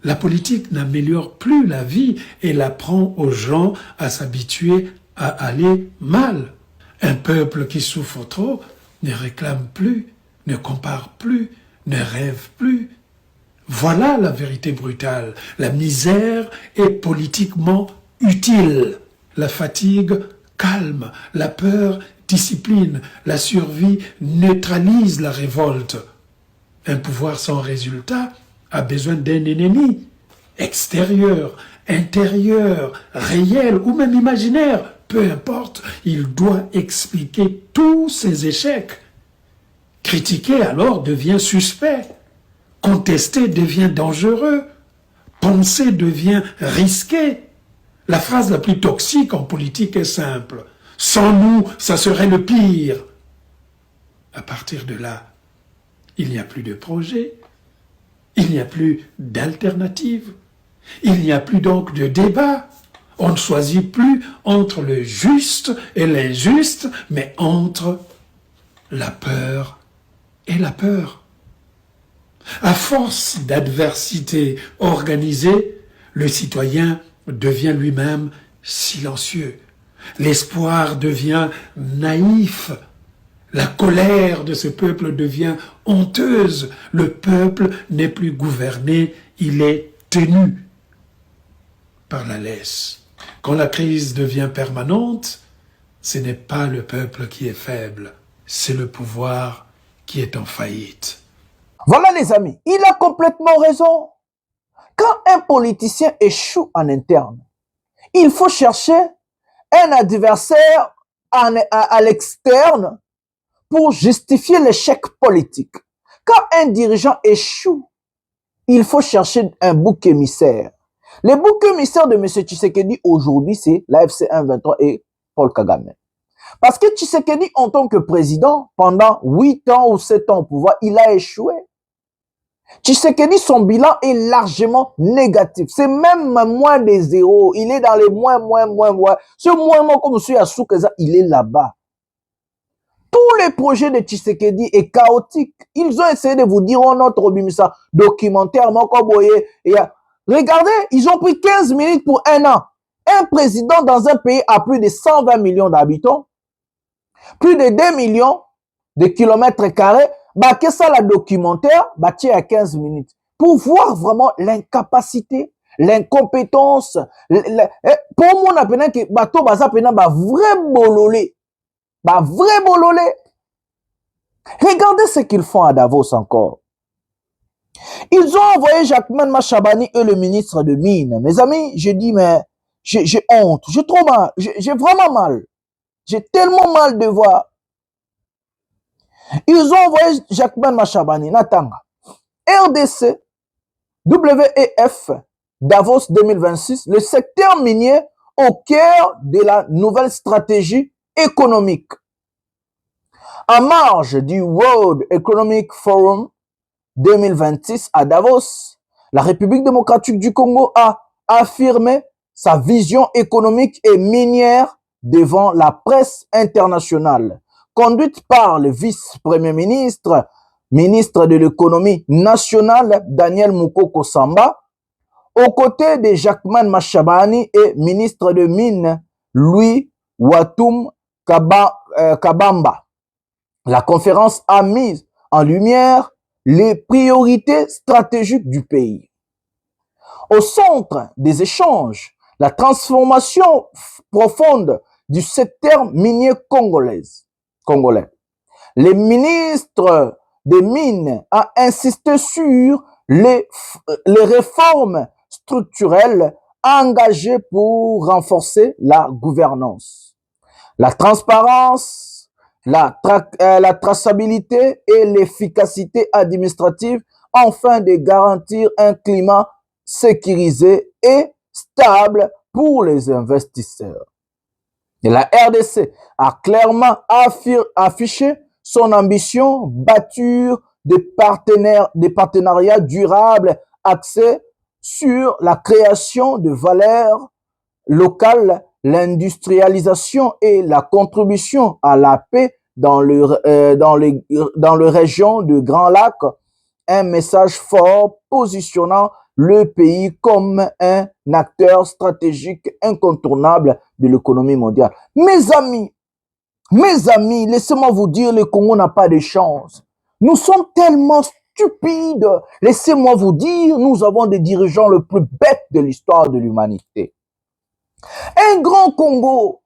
La politique n'améliore plus la vie et elle apprend aux gens à s'habituer à aller mal. Un peuple qui souffre trop ne réclame plus, ne compare plus, ne rêve plus. Voilà la vérité brutale. La misère est politiquement utile. La fatigue calme, la peur discipline, la survie neutralise la révolte. Un pouvoir sans résultat a besoin d'un ennemi, extérieur, intérieur, réel ou même imaginaire, peu importe, il doit expliquer tous ses échecs. Critiquer alors devient suspect, contester devient dangereux, penser devient risqué. La phrase la plus toxique en politique est simple. Sans nous, ça serait le pire. À partir de là, il n'y a plus de projet, il n'y a plus d'alternative, il n'y a plus donc de débat. On ne choisit plus entre le juste et l'injuste, mais entre la peur et la peur. À force d'adversité organisée, le citoyen devient lui-même silencieux. L'espoir devient naïf. La colère de ce peuple devient honteuse. Le peuple n'est plus gouverné, il est tenu par la laisse. Quand la crise devient permanente, ce n'est pas le peuple qui est faible, c'est le pouvoir qui est en faillite. Voilà les amis, il a complètement raison. Quand un politicien échoue en interne, il faut chercher un adversaire à l'externe pour justifier l'échec politique. Quand un dirigeant échoue, il faut chercher un bouc émissaire. Le bouc émissaire de M. Tshisekedi aujourd'hui, c'est l'AFC 1-23 et Paul Kagame. Parce que Tshisekedi, en tant que président, pendant 8 ans ou 7 ans au pouvoir, il a échoué. Tshisekedi, son bilan est largement négatif. C'est même moins des zéros. Il est dans les moins. Ce moins, comme M. Assoukeza, il est là-bas. Tous les projets de Tshisekedi est chaotique. Ils ont essayé de vous dire, oh, notre Obimisa documentaire, regardez, ils ont pris 15 minutes pour 1 an. Un président dans un pays à plus de 120 millions d'habitants, plus de 2 millions de kilomètres carrés, que ça, la documentaire, tiens à 15 minutes. Pour voir vraiment l'incapacité, l'incompétence. Pour moi, on a que bateau baza pena vrai bololé. Vrai bololé. Regardez ce qu'ils font à Davos encore. Ils ont envoyé Jacquemain Machabani et le ministre de Mines. Mes amis, je dis, mais j'ai honte. J'ai trop mal. J'ai vraiment mal. J'ai tellement mal de voir. Ils ont envoyé Jacquemain Machabani, Natanga. RDC, WEF, Davos 2026, le secteur minier au cœur de la nouvelle stratégie économique. En marge du World Economic Forum 2026 à Davos, la République démocratique du Congo a affirmé sa vision économique et minière devant la presse internationale. Conduite par le vice-premier ministre, ministre de l'économie nationale, Daniel Mukoko Samba, aux côtés de Jacquemain Machabani et ministre de Mines, Louis Watum Kabamba. La conférence a mis en lumière les priorités stratégiques du pays. Au centre des échanges, la transformation profonde du secteur minier congolais. Le ministre des Mines a insisté sur les réformes structurelles engagées pour renforcer la gouvernance, la transparence, la traçabilité et l'efficacité administrative afin de garantir un climat sécurisé et stable pour les investisseurs. Et la RDC a clairement affiché son ambition bâtir des partenariats durables axés sur la création de valeurs locales, l'industrialisation et la contribution à la paix dans les régions de Grand Lac, un message fort positionnant le pays comme un acteur stratégique incontournable de l'économie mondiale. Mes amis, laissez-moi vous dire, le Congo n'a pas de chance. Nous sommes tellement stupide. Laissez-moi vous dire, nous avons des dirigeants le plus bêtes de l'histoire de l'humanité. Un grand Congo.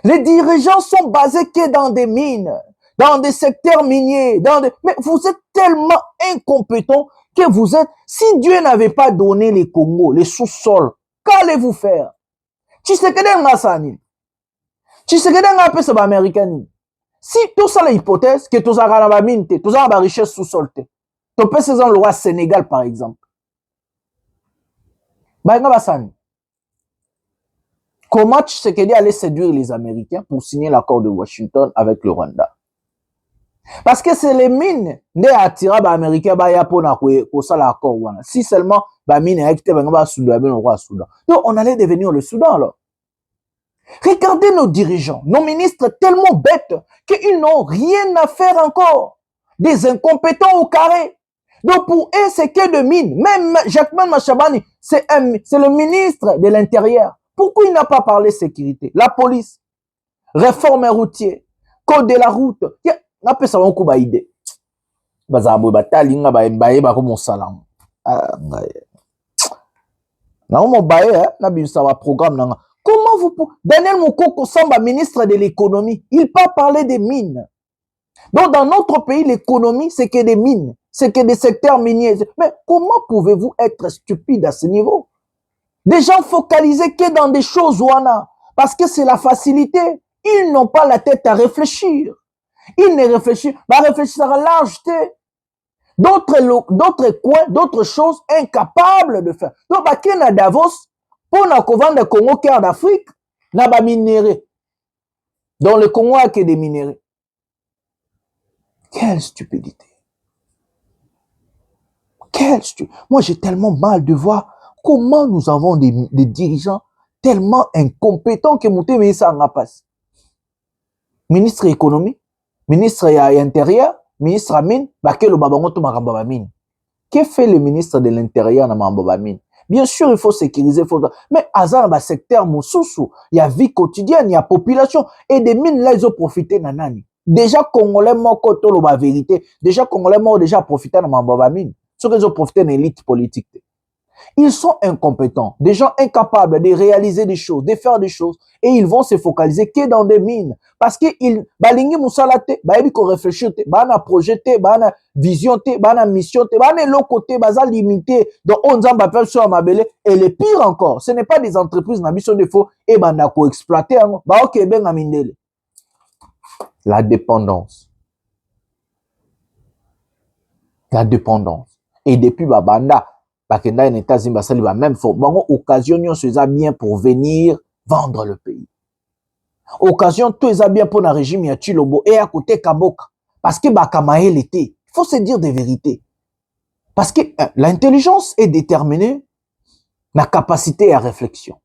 Les dirigeants sont basés que dans des mines, dans des secteurs miniers, mais vous êtes tellement incompétents que vous êtes... Si Dieu n'avait pas donné les Congos, les sous-sols, qu'allez-vous faire? Tu sais que dans Massani, tu sais que dans un peu c'est américain. Si tout ça l'hypothèse que tous les mines, tous les richesses sous-sol, tu peux se dans le roi Sénégal par exemple. Comment Tshisekedi allait séduire les Américains pour signer l'accord de Washington avec le Rwanda? Parce que c'est les mines qui attirent les Américains pour ça l'accord. Si seulement les mines étaient au Soudan. Donc on allait devenir le Soudan alors. Regardez nos dirigeants, nos ministres tellement bêtes qu'ils n'ont rien à faire encore. Des incompétents au carré. Donc pour eux, c'est que de mines. Même Jacquemain Machabani, c'est le ministre de l'Intérieur. Pourquoi il n'a pas parlé sécurité? La police, réforme routière, code de la route. On peut savoir qu'on va aider. Comment vous pouvez... Daniel Moukoko Samba, ministre de l'économie, il peut parler des mines. Donc dans notre pays, l'économie, c'est que des mines, c'est que des secteurs miniers. Mais comment pouvez-vous être stupide à ce niveau? Des gens focalisés que dans des choses ouana, parce que c'est la facilité. Ils n'ont pas la tête à réfléchir. Ils ne réfléchissent pas, réfléchir à l'argité. D'autres coins, d'autres choses incapables de faire. Donc, à Davos, pour vendre le Congo cœur d'Afrique, n'a pas minéré. Dans le Congo, il y a que des minéraux. Quelle stupidité. Quelle stupidité. Moi, j'ai tellement mal de voir comment nous avons des dirigeants tellement incompétents que Mouté Meissa en a passé. Ministre économie, ministre intérieur, ministre Amin, que fait le ministre de l'Intérieur dans Mambobamin? Bien sûr, il faut sécuriser, mais hasard dans le secteur Moussoussou, il y a vie quotidienne, il y a population, et des mines là, ils ont profité nanani. Déjà, Congolais morts, la vérité, déjà, Congolais morts, déjà profité dans Mambobamin. Ceux qui ont profité de l'élite politique. Ils sont incompétents, des gens incapables de réaliser des choses, de faire des choses, et ils vont se focaliser que dans des mines. Parce qu'ils, balingi moussalate, baïbi ko réfléchir, bana projeté, bana vision, bana mission, bana l'autre côté, baza limité, donc on s'en va faire sur Mabele, et le pire encore, ce n'est pas des entreprises, na mission de faux, et bana ko exploiter, bah ok, ben amindele. La dépendance. La dépendance. Et depuis Babanda, Bakenda et Neta Zimbasali va même faire bon occasion c'est bien pour venir vendre le pays. Occasion tout est bien pour un régime ya Chilobo et à côté Kaboka parce que Bakamae l'été. Il faut se dire des vérités. Parce que l'intelligence est déterminée la capacité à réflexion.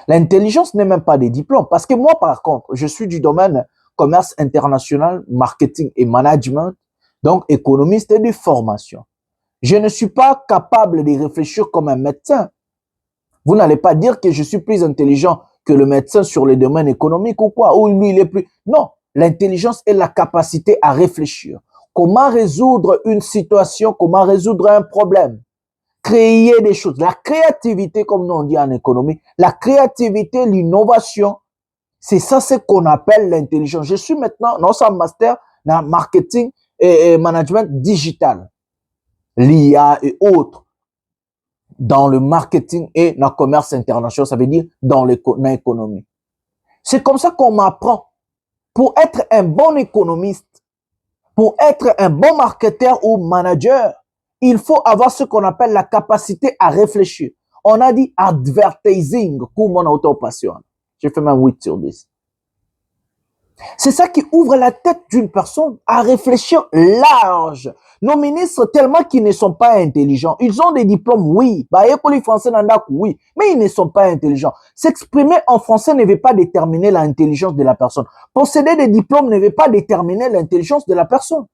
L'intelligence n'est même pas des diplômes parce que moi par contre, je suis du domaine commerce international, marketing et management, donc économiste et de formation. Je ne suis pas capable de réfléchir comme un médecin. Vous n'allez pas dire que je suis plus intelligent que le médecin sur les domaines économiques ou quoi, ou lui il est plus... Non, l'intelligence est la capacité à réfléchir. Comment résoudre une situation, comment résoudre un problème. Créer des choses. La créativité, comme nous on dit en économie, la créativité, l'innovation, c'est ça ce qu'on appelle l'intelligence. Je suis maintenant dans un master dans marketing et management digital. L'IA et autres, dans le marketing et dans le commerce international, ça veut dire dans l'économie. C'est comme ça qu'on m'apprend. Pour être un bon économiste, pour être un bon marketeur ou manager, il faut avoir ce qu'on appelle la capacité à réfléchir. On a dit advertising, comme mon auto-passion. J'ai fait même 8 sur 10. C'est ça qui ouvre la tête d'une personne à réfléchir large. Nos ministres, tellement qu'ils ne sont pas intelligents, ils ont des diplômes, oui. Bah, école français oui. Mais ils ne sont pas intelligents. S'exprimer en français ne veut pas déterminer l'intelligence de la personne. Posséder des diplômes ne veut pas déterminer l'intelligence de la personne.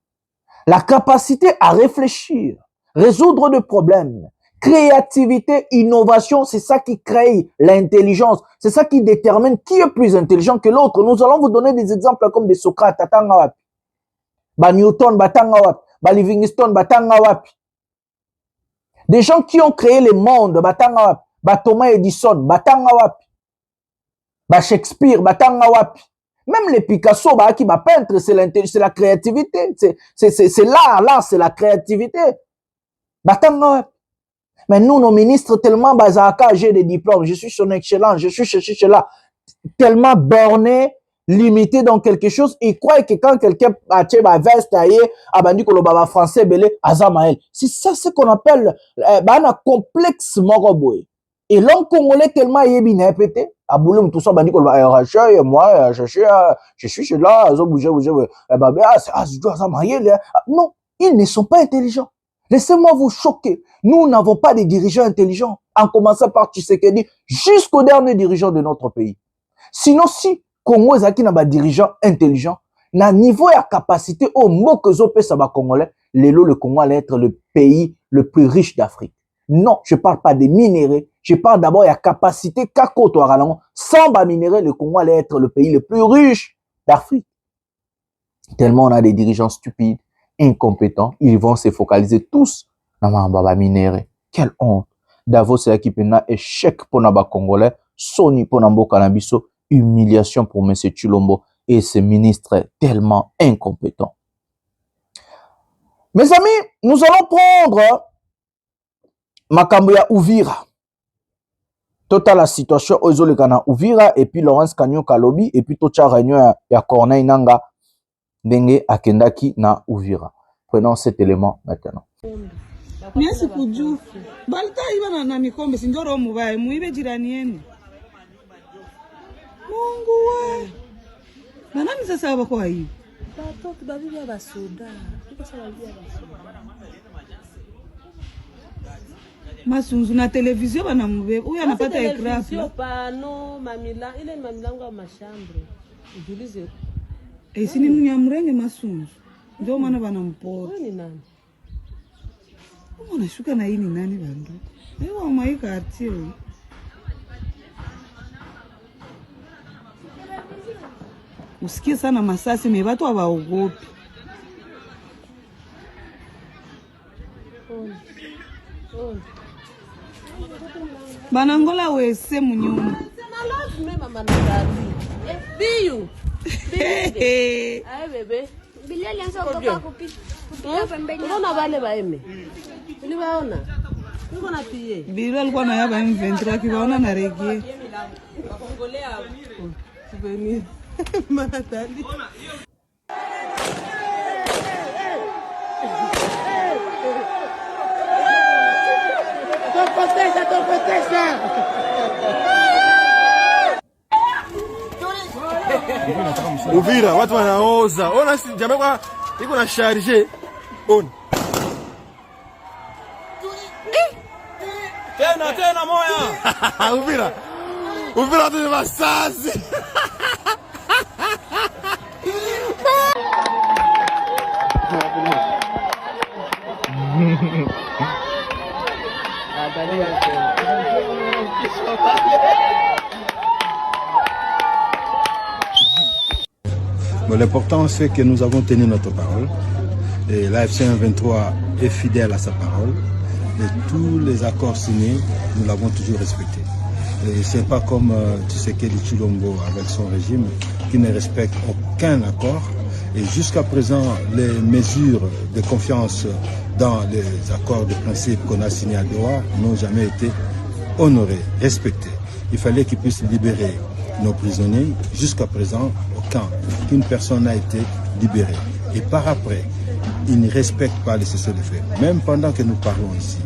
La capacité à réfléchir, résoudre des problèmes, créativité, innovation, c'est ça qui crée l'intelligence. C'est ça qui détermine qui est plus intelligent que l'autre. Nous allons vous donner des exemples comme des Socrates, Newton, Livingstone, batanga wapi. Des gens qui ont créé le monde, batanga wapi. Thomas Edison, batanga wapi. Shakespeare, batanga wapi. Même les Picasso, qui peintre, c'est la créativité. C'est l'art, c'est la créativité. Batanga wapi. Mais nous, nos ministres, tellement bazaka, j'ai des diplômes, je suis son excellence, je suis là, tellement borné, limité dans quelque chose, ils croient que quand quelqu'un a ma veste, abandi kolobaba français, belé, azamael. C'est ça ce qu'on appelle, un complexe moroboy. Et l'homme congolais tellement yébine pété, aboulum tout ça, bandi kolobaba, moi, je suis là, non, ils ne sont pas intelligents. Laissez-moi vous choquer. Nous n'avons pas de dirigeants intelligents, en commençant par Tshisekedi jusqu'au dernier dirigeant de notre pays. Sinon, si Congo est un dirigeant intelligent, na niveau et capacité au mot que zo pesa ba Congolais, le Congo allait être le pays le plus riche d'Afrique. Non, je parle pas des minéraux, je parle d'abord de la capacité kako to aralango. Sans ba minéraux, le Congo allait être le pays le plus riche d'Afrique. Tellement on a des dirigeants stupides, incompétents, ils vont se focaliser tous dans ma minéraux. Quelle honte. Davos c'est qui pena échec pour naba Congolais, Sony pour Nambo Canabiso, humiliation pour M. Tshilombo et ses ministres tellement incompétents. Mes amis, nous allons prendre Makambuya Uvira. Total la situation Ozole Kana Uvira et puis Laurence Kanyo Kalobi et puis Tocha Réunion ya Corneille Nanga Denge Akendaki na Uvira. Prenons cet élément maintenant. Miasi kuju balta iba na mikombe sinjoro mubaye muibe jirani yenu Mungu we na nani sasa wako hii watoto babibi ya basoda iko sawa ya basoda masunzu na televizio bana mube huyu anapata ekran sio pano mamila ile mamilango ya mashambre ujulize sini mnyamrenge masunzu ndio maana bana mpota ni nani unashuka na hii ni nani bandu? Ewa maika atio. Usikie sana masasi me watu hawaogopi. Banangola wese munyuma. Biyu. Ai bebe. Bilia alianza kutoka kupita pembeni. Unaona wale baeme. Uliwaona? Niko na pie. Bilia alikuwa na yaba M23 kiwaona na regie. Kongolea hapo. Siveni. Manatali. Topoteza. Uvira watu wanaoza. Ona si jamaa kwa iko na charge. Ona. Tena moya. Uvira tu masasi. Bon, l'important c'est que nous avons tenu notre parole et l'AFC 23 est fidèle à sa parole et tous les accords signés nous l'avons toujours respecté. Et c'est pas comme Tshisekedi Tshilombo avec son régime qui ne respecte aucun accord et jusqu'à présent les mesures de confiance dans les accords de principe qu'on a signés à Doha n'ont jamais été honorés, respectés. Il fallait qu'ils puissent libérer nos prisonniers. Jusqu'à présent, aucune personne n'a été libérée. Et par après, ils ne respectent pas les cessez-le-feu. Même pendant que nous parlons ici,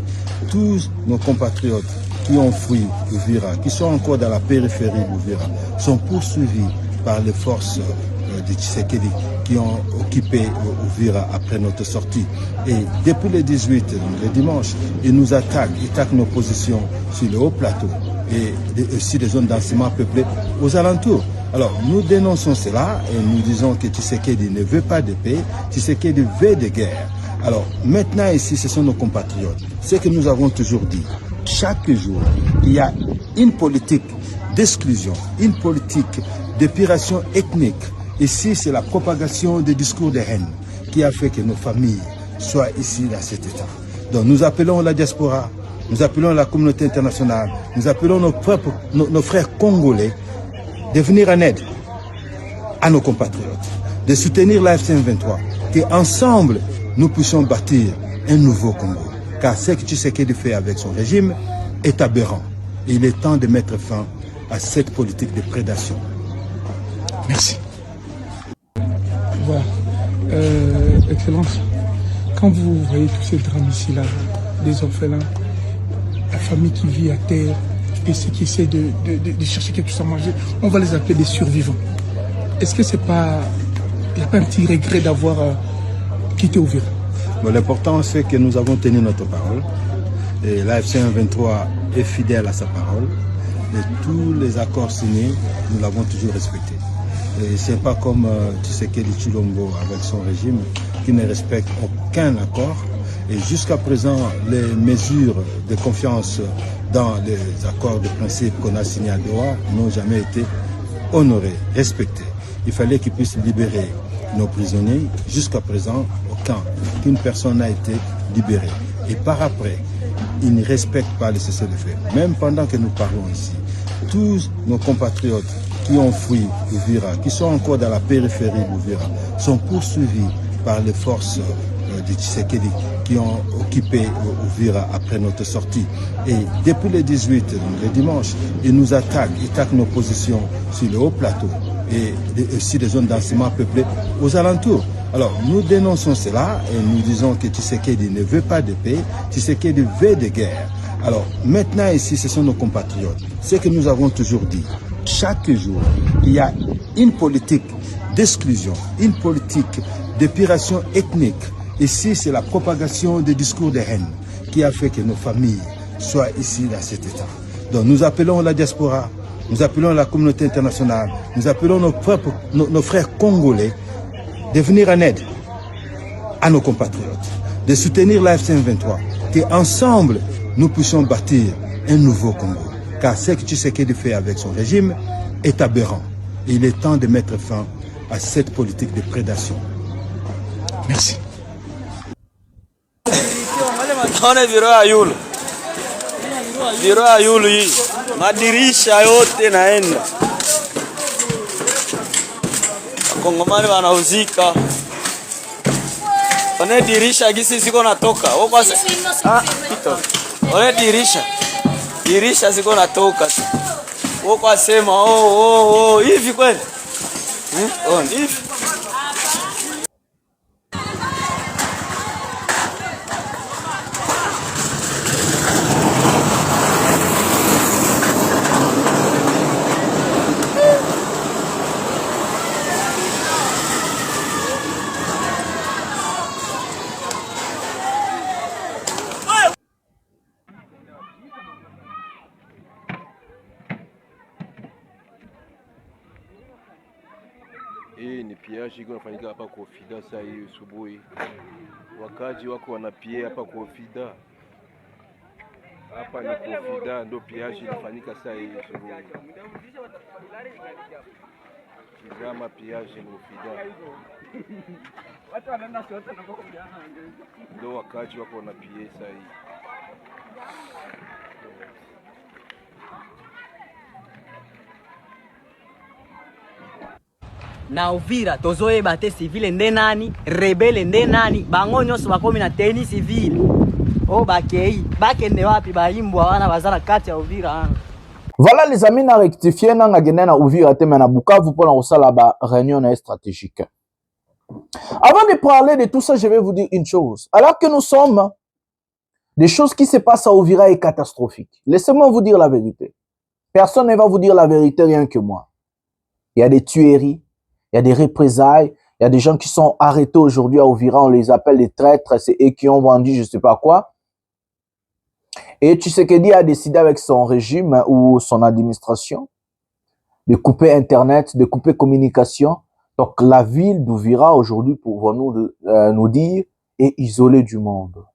tous nos compatriotes qui ont fui Uvira, qui sont encore dans la périphérie d'Uvira, sont poursuivis par les forces de Tshisekedi qui ont occupé Uvira après notre sortie. Et depuis le 18, le dimanche, ils nous attaquent nos positions sur le haut plateau et aussi des zones d'enseignement peuplées aux alentours. Alors, nous dénonçons cela et nous disons que Tshisekedi ne veut pas de paix, Tshisekedi veut de guerre. Alors, maintenant ici, ce sont nos compatriotes. Ce que nous avons toujours dit, chaque jour, il y a une politique d'exclusion, une politique d'épuration ethnique. Ici, c'est la propagation des discours de haine qui a fait que nos familles soit ici dans cet État. Donc nous appelons la diaspora, nous appelons la communauté internationale, nous appelons nos frères congolais de venir en aide à nos compatriotes, de soutenir l'AFC M23, qu'ensemble nous puissions bâtir un nouveau Congo. Car ce que Tshisekedi fait avec son régime est aberrant. Et il est temps de mettre fin à cette politique de prédation. Merci. Voilà. Excellence, quand vous voyez tous ces drames ici, là, des orphelins, la famille qui vit à terre et ceux qui essaient de chercher quelque chose à manger, on va les appeler des survivants. Est-ce que c'est pas... Il n'y a pas un petit regret d'avoir quitté Uvira? Bon, l'important, c'est que nous avons tenu notre parole. Et l'AFC M23 est fidèle à sa parole. Et tous les accords signés, nous l'avons toujours respecté. Et ce n'est pas comme Tshisekedi Tshilombo avec son régime qui ne respecte aucun accord. Et jusqu'à présent, les mesures de confiance dans les accords de principe qu'on a signés à Doha n'ont jamais été honorés, respectés. Il fallait qu'ils puissent libérer nos prisonniers. Jusqu'à présent, aucune personne n'a été libérée. Et par après, ils ne respectent pas le cessez-le-feu. Même pendant que nous parlons ici, tous nos compatriotes qui ont fui Uvira, qui sont encore dans la périphérie d'Uvira, sont poursuivis par les forces de Tshisekedi qui ont occupé Uvira après notre sortie. Et depuis le 18, le dimanche, ils nous attaquent nos positions sur le haut plateau et aussi des zones densément peuplées aux alentours. Alors, nous dénonçons cela et nous disons que Tshisekedi ne veut pas de paix, Tshisekedi veut de guerre. Alors, maintenant ici, ce sont nos compatriotes. Ce que nous avons toujours dit, chaque jour, il y a une politique d'exclusion, une politique d'épuration ethnique. Ici, c'est la propagation des discours de haine qui a fait que nos familles soient ici dans cet État. Donc, nous appelons la diaspora, nous appelons la communauté internationale, nous appelons nos frères congolais de venir en aide à nos compatriotes, de soutenir l'AFC M23, qu'ensemble nous puissions bâtir un nouveau Congo. Car ce que Tshisekedi fait avec son régime est aberrant. Et il est temps de mettre fin à cette politique de prédation. Merci. Biro ya yulu hii madirisha yote naenda, Wakongomani wanauzika. One dirisha gisi siko natoka one dirisha siko natoka woko asema hivi kweli hivi. Hii ni piaji iko nafanyika hapa kwa Ofida saa hii asubuhi. Wakaji wako wanapie hapa kwa Ofida. Hapa ni kwa Ofida ndio piaji inafanyika saa hii asubuhi. Kizama piaji ni Ofida. Ndio wakaji wako wanapie saa hii. Na Uvira tozoyeba te civile nde nani, rebele nde nani, bango nyonso bakomi na teni civile. Bakei bakende wapi baimbwa wana bazala kati ya Uvira ana. Voilà les amis, na rectifier na ngagene na Uvira te na Bukavu pour na osala ba réunion stratégique. Avant de parler de tout ça, je vais vous dire une chose. Alors que nous sommes, des choses qui se passent à Uvira est catastrophique. Laissez-moi vous dire la vérité. Personne ne va vous dire la vérité rien que moi. Il y a des tueries, il y a des représailles, il y a des gens qui sont arrêtés aujourd'hui à Uvira, on les appelle des traîtres, c'est eux qui ont vendu je ne sais pas quoi. Et Tshisekedi a décidé avec son régime ou son administration de couper Internet, de couper communication. Donc la ville d'Uvira aujourd'hui, pouvons-nous nous dire, est isolée du monde.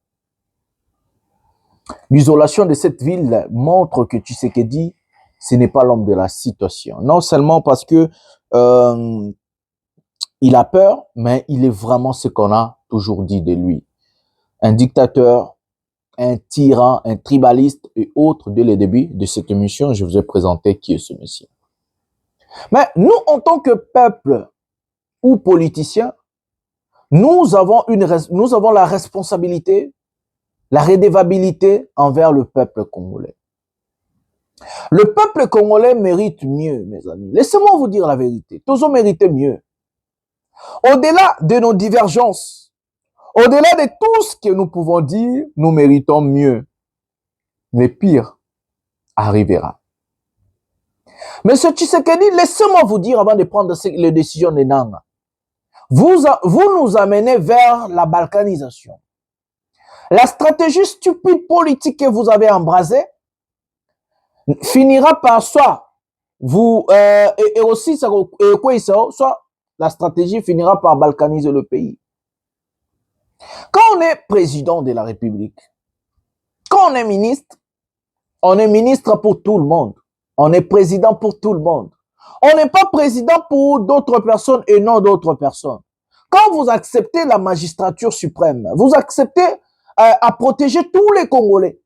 L'isolation de cette ville montre que Tshisekedi, ce n'est pas l'homme de la situation. Non seulement parce que il a peur, mais il est vraiment ce qu'on a toujours dit de lui. un dictateur, un tyran, un tribaliste et autres. Dès le début de cette émission, je vous ai présenté qui est ce monsieur. Mais nous, en tant que peuple ou politiciens, nous avons la responsabilité, la redevabilité envers le peuple congolais. Le peuple congolais mérite mieux, mes amis. Laissez-moi vous dire la vérité. Tous méritent mieux. Au-delà de nos divergences, au-delà de tout ce que nous pouvons dire, nous méritons mieux. Mais pire arrivera. Monsieur Tshisekedi, laissez-moi vous dire avant de prendre les décisions de Nanga. Vous nous amenez vers la balkanisation. La stratégie stupide politique que vous avez embrasée finira par soit la stratégie finira par balkaniser le pays. Quand on est président de la République, quand on est ministre pour tout le monde. On est président pour tout le monde. On n'est pas président pour d'autres personnes et non d'autres personnes. Quand vous acceptez la magistrature suprême, vous acceptez à protéger tous les Congolais,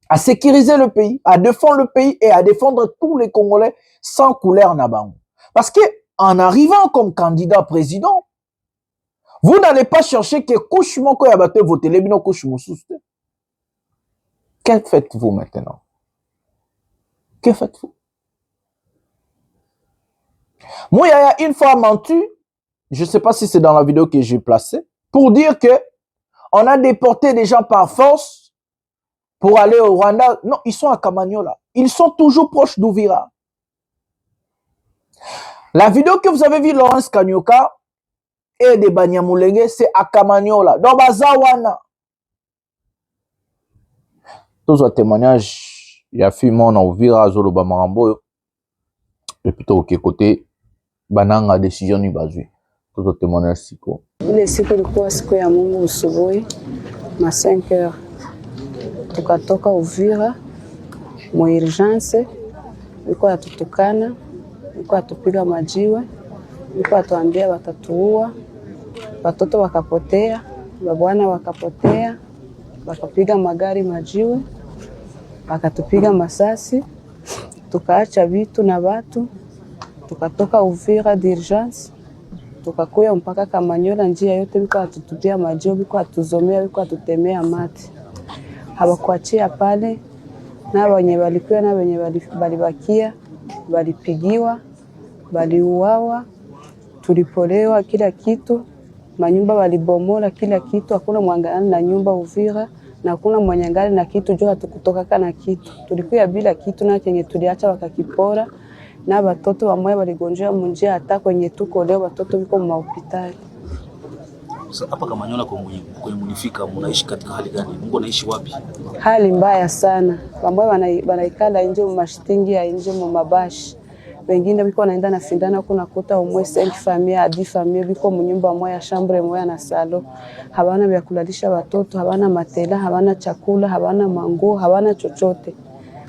à sécuriser le pays, à défendre le pays et à défendre tous les Congolais sans couleur nabango. Parce que en arrivant comme candidat président, vous n'allez pas chercher que couche moko ya bato voter les bino couche mosuste. Que faites-vous maintenant? Que faites-vous? Moi, il y a une fois menti, je ne sais pas si c'est dans la vidéo que j'ai placée, pour dire que on a déporté des gens par force pour aller au Rwanda. Non, ils sont à Kamanyola. Ils sont toujours proches d'Ouvira. La vidéo que vous avez vue, Laurence Kanyoka et de Banyamulenge, c'est à Kamanyola. Dans Bazawana. Tous les témoignages, il y a fait mon Ouvira, Zoloba Marambo, et plutôt que côté, Bananga décision ni bazui. Tous les témoignages, siko. Ile siku ilikuwa siku ya Mungu usubuhi na 5h tukatoka Uvira mu urgence, ilikuwa atutukana, ilikuwa atupiga majiwe, ilikuwa atuambia watatuua, watoto wakapotea, babwana wakapotea, wakapiga magari majiwe, wakatupiga masasi, tukaacha vitu na watu, tukatoka Uvira d'urgence tukakuya mpaka Kamanyola, njia yote biko atutupia majiwe, biko atuzomea, biko atutemea mate. Hawakuachia pale, na wenye walikuwa na wenye walibakia walipigiwa, waliuawa, tulipolewa kila kitu, manyumba walibomola kila kitu, hakuna mwangalani na nyumba Uvira na hakuna mwanyangali na kitu, jua tukutoka na kitu. Tulikuwa bila kitu na kenye tuliacha wakakipora. Na watoto wa moyo waligonjea munjia, hata kwenye tuko leo watoto wiko mahospitali. Hapa Kamanyola kwenye munifika, mnaishi katika hali gani? Mungu anaishi wapi? Hali mbaya sana. Wamwe wanaikala nje mu mashitingi ya nje mu mabashi. Wengine wiko wanaenda na findana huko, nakuta umwe 5 familia hadi familia wiko mnyumba moja, chambre moja na salo. Habana vya kulalisha watoto, habana matela, habana chakula, habana manguo, habana chochote.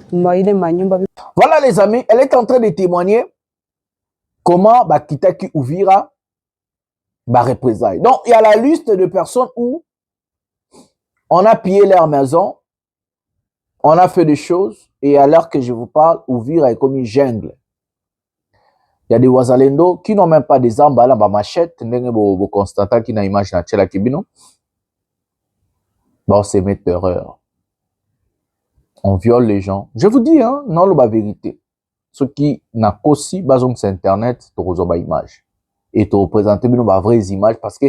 Voilà les amis, elle est en train de témoigner comment Bakitaki Uvira représaille. Donc il y a la liste de personnes où on a pillé leur maison, on a fait des choses, et à l'heure que je vous parle, Uvira est comme une jungle. Il y a des Wazalendo qui n'ont même pas des armes, bah machette, vous constatez qu'il y a une image naturelle qui bino. Bon, c'est mes terreurs. On viole les gens. Je vous dis, hein, non, la vérité. Ce qui n'a qu'aussi besoin de Internet, tu reçois image. Et tu représentes une vraie image parce que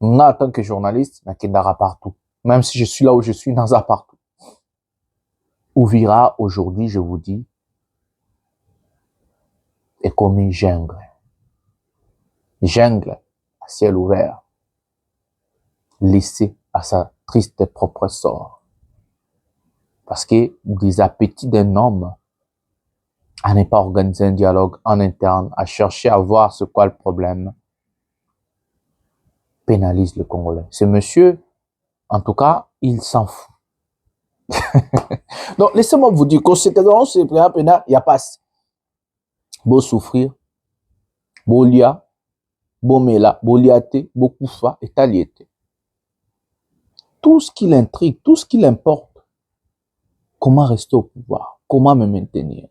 nous, en tant que journaliste, nous avons partout. Même si je suis là où je suis, nous avons partout. Uvira, aujourd'hui, je vous dis, est comme une jungle. Jungle à ciel ouvert. Laissée à sa triste propre sort. Parce que des appétits d'un homme à ne pas organiser un dialogue en interne, à chercher à voir ce qu'est le problème, pénalise le Congolais. Ce monsieur, en tout cas, il s'en fout. Donc, laissez-moi vous dire, conséquence, il n'y a pas beau souffrir, beau lia, beau mela, beau liate, beau koufa et taliete. tout ce qui l'intrigue, tout ce qui l'importe, comment rester au pouvoir, comment me maintenir.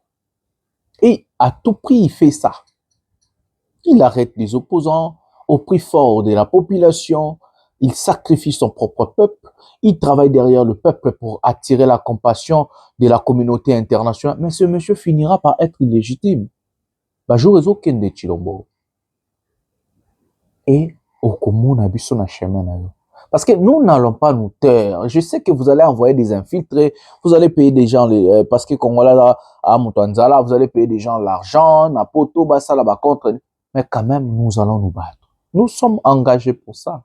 Et à tout prix, il fait ça. Il arrête les opposants au prix fort de la population, il sacrifie son propre peuple, il travaille derrière le peuple pour attirer la compassion de la communauté internationale, mais ce monsieur finira par être illégitime. Et au commun, on a chemin. Parce que nous n'allons pas nous taire. Je sais que vous allez envoyer des infiltrés, vous allez payer des gens, parce que Congolais à Mutanzala, vous allez payer des gens l'argent, Napoto, Bassa, là-bas contre. Mais quand même, nous allons nous battre. Nous sommes engagés pour ça.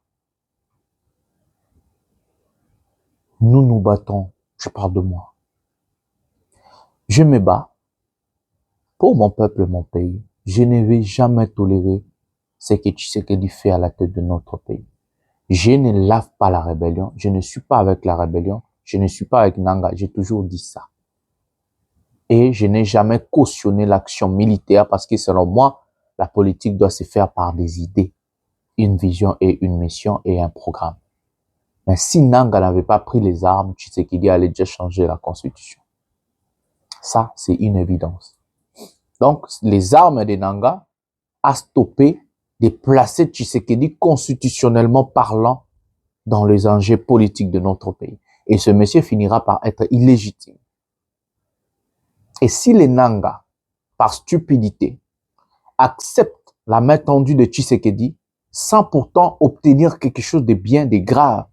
Nous nous battons. Je parle de moi. Je me bats pour mon peuple et mon pays. Je ne vais jamais tolérer ce que Tshisekedi fait à la tête de notre pays. Je ne lave pas la rébellion. Je ne suis pas avec la rébellion. Je ne suis pas avec Nanga. J'ai toujours dit ça. Et je n'ai jamais cautionné l'action militaire parce que selon moi, la politique doit se faire par des idées, une vision et une mission et un programme. Mais si Nanga n'avait pas pris les armes, Tshisekedi allait déjà changer la constitution. Ça, c'est une évidence. Donc, les armes de Nanga a stoppé de placer Tshisekedi constitutionnellement parlant dans les enjeux politiques de notre pays. Et ce monsieur finira par être illégitime. Et si les Nanga, par stupidité, acceptent la main tendue de Tshisekedi sans pourtant obtenir quelque chose de bien, de grave,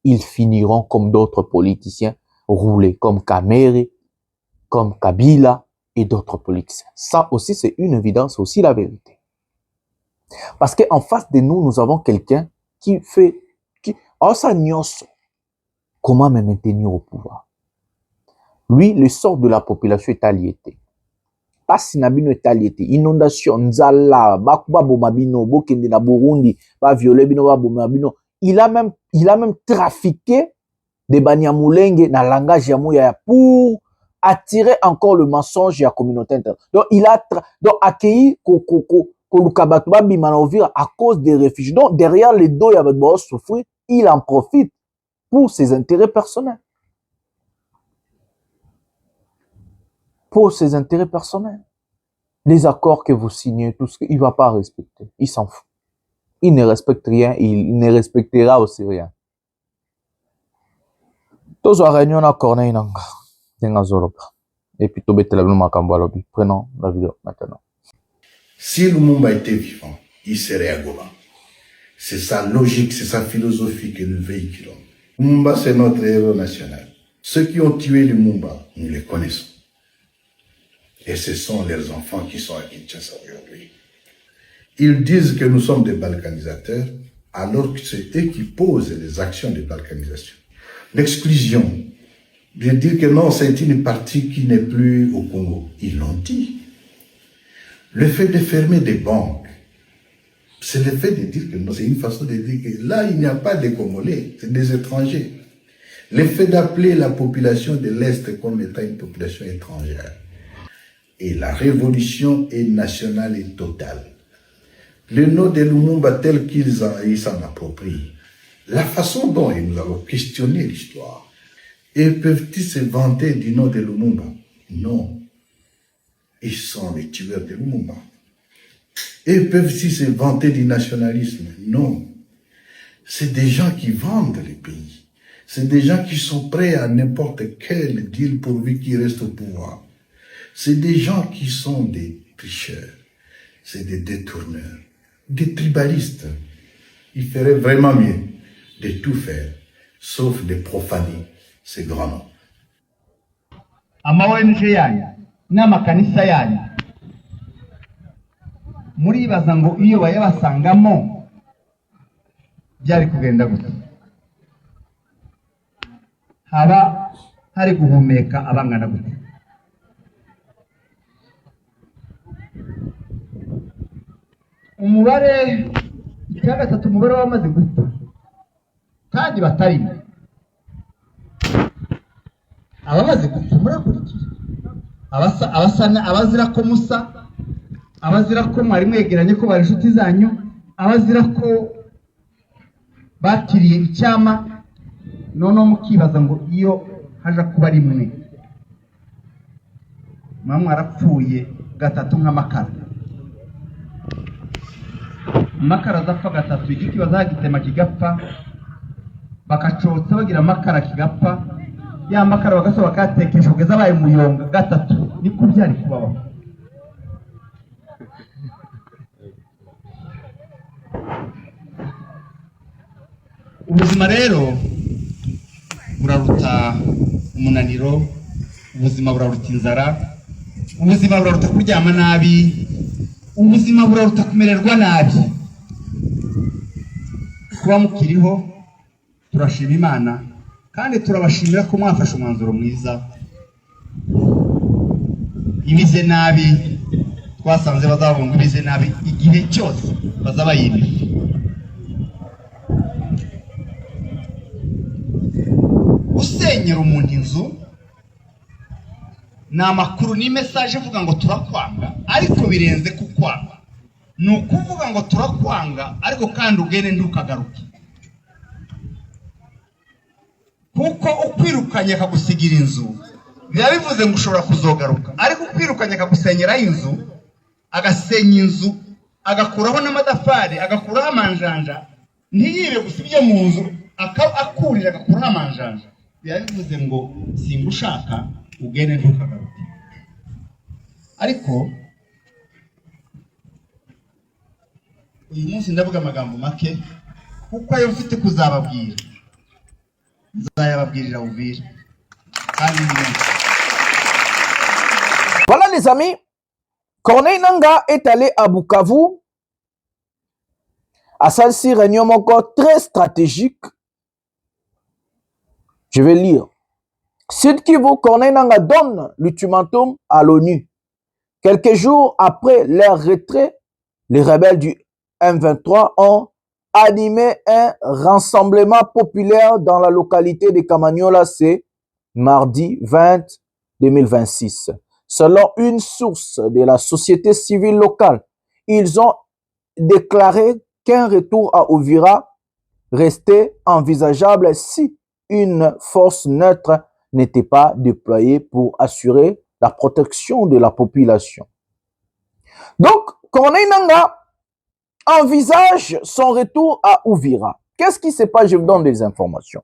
ils finiront comme d'autres politiciens, roulés comme Kamere, comme Kabila et d'autres politiciens. Ça aussi, c'est une évidence, c'est aussi la vérité. Parce qu'en face de nous, nous avons quelqu'un qui fait, comment me maintenir au pouvoir? Lui, le sort de la population est aliété. Pas sinabino est aliété. Inondation, nzala, bakuba bomabino, bokende na Burundi, ba violer bino ba bomabino. Il a même trafiqué des Banyamulenge na langage yamuya pour attirer encore le mensonge de la communauté internationale. Donc, il a accueilli à cause des réfugiés. Donc, derrière les dos, il y avait de souffrir. Il en profite pour ses intérêts personnels. Pour ses intérêts personnels. Les accords que vous signez, tout ce qu'il ne va pas respecter. Il s'en fout. Il ne respecte rien, il ne respectera aussi rien. Tous à réunion à Corneille Nanga. Et puis, prenons la vidéo maintenant. Si Lumumba était vivant, il serait à Goma. C'est sa logique, c'est sa philosophie que nous véhiculons. Lumumba, c'est notre héros national. Ceux qui ont tué Lumumba, nous les connaissons. Et ce sont les enfants qui sont à Kinshasa aujourd'hui. Ils disent que nous sommes des balkanisateurs, alors que c'est eux qui posent les actions de balkanisation. L'exclusion, je dis que non, c'est une partie qui n'est plus au Congo. Ils l'ont dit. Le fait de fermer des banques, c'est le fait de dire que non, c'est une façon de dire que là, il n'y a pas de Congolais, c'est des étrangers. Le fait d'appeler la population de l'Est comme étant une population étrangère. Et la révolution est nationale et totale. Le nom de Lumumba tel qu'ils s'en approprient, la façon dont nous avons questionné l'histoire, et peuvent-ils se vanter du nom de Lumumba? Non. Ils sont les tueurs de Lumumba. Et peuvent-ils se vanter du nationalisme? Non. C'est des gens qui vendent les pays. C'est des gens qui sont prêts à n'importe quel deal pourvu qu'ils restent au pouvoir. C'est des gens qui sont des tricheurs. C'est des détourneurs. Des tribalistes. Il ferait vraiment mieux de tout faire, sauf de profaner ces grands noms. Ama-ONG yanyu n'amakanisa yanyu muribaza ngo iyo bayabasangamo byari kugenda gute? Haba hari guhumeka abangana gute? Umubare icya gatatu, umubare wamaze gupfa kandi batarimo. Abamaze gupfa murakurikiye, abazira ko musa, abazira ko mwari mwegeranye ko bari inshuti zanyu, abazira ko batiriye icyama, noneho mukibaza ngo iyo haja kuba rimwe muba mwarapfuye gatatu nk'amakara. Amakara azapfa gatatu, igiti bazagitema kigapfa, bakacotsa bagira amakara kigapfa, ya makara bagasoba bakatekesha kugeza abaye muyonga gatatu. Niko byari kubaho. Ubuzima rero buraruta umunaniro, ubuzima buraruta inzara, ubuzima buraruta kuryama nabi, ubuzima buraruta kumererwa nabi. Kuba mukiriho turashima Imana kandi turabashimira ko mwafashe umwanzuro mwiza. Ibize nabi twasanze bazabunga ibize nabi igihe cyose bazabayimira. Gusenyera umuntu inzu ni amakuru, ni message ivuga ngo turakwanga, ariko birenze kukwanga. Ni ukuvuga ngo turakwanga ariko kandi ugene ntukagaruke, kuko ukwirukanye akagusigira inzu biba bivuze ngo ushobora kuzogaruka. Ariko ukwirukanye akagusenyera inzu, agasenya inzu, agakuraho n'amadafari, agakuraho amanjanja, ntiyibe gusa ibyo mu nzu, akurira agakuraho amanjanja, biba bivuze ngo singushaka ugene ntukagaruke. Ariko uyu munsi ndavuga amagambo make kuko ayo mfite kuzababwira nzayababwirira Uvira. Voilà les amis, Corneille Nangaa est allé à Bukavu à celle-ci réunion encore très stratégique. Je vais lire. Sud Kivu, Corneille Nangaa donne l'ultimatum à l'ONU. Quelques jours après leur retrait, les rebelles du M23 ont animé un rassemblement populaire dans la localité de Kamanyola, c'est mardi 20 2026. Selon une source de la société civile locale, ils ont déclaré qu'un retour à Uvira restait envisageable si une force neutre n'était pas déployée pour assurer la protection de la population. Donc, Corneille Nangaa envisage son retour à Uvira. Qu'est-ce qui se passe? Je vous donne des informations.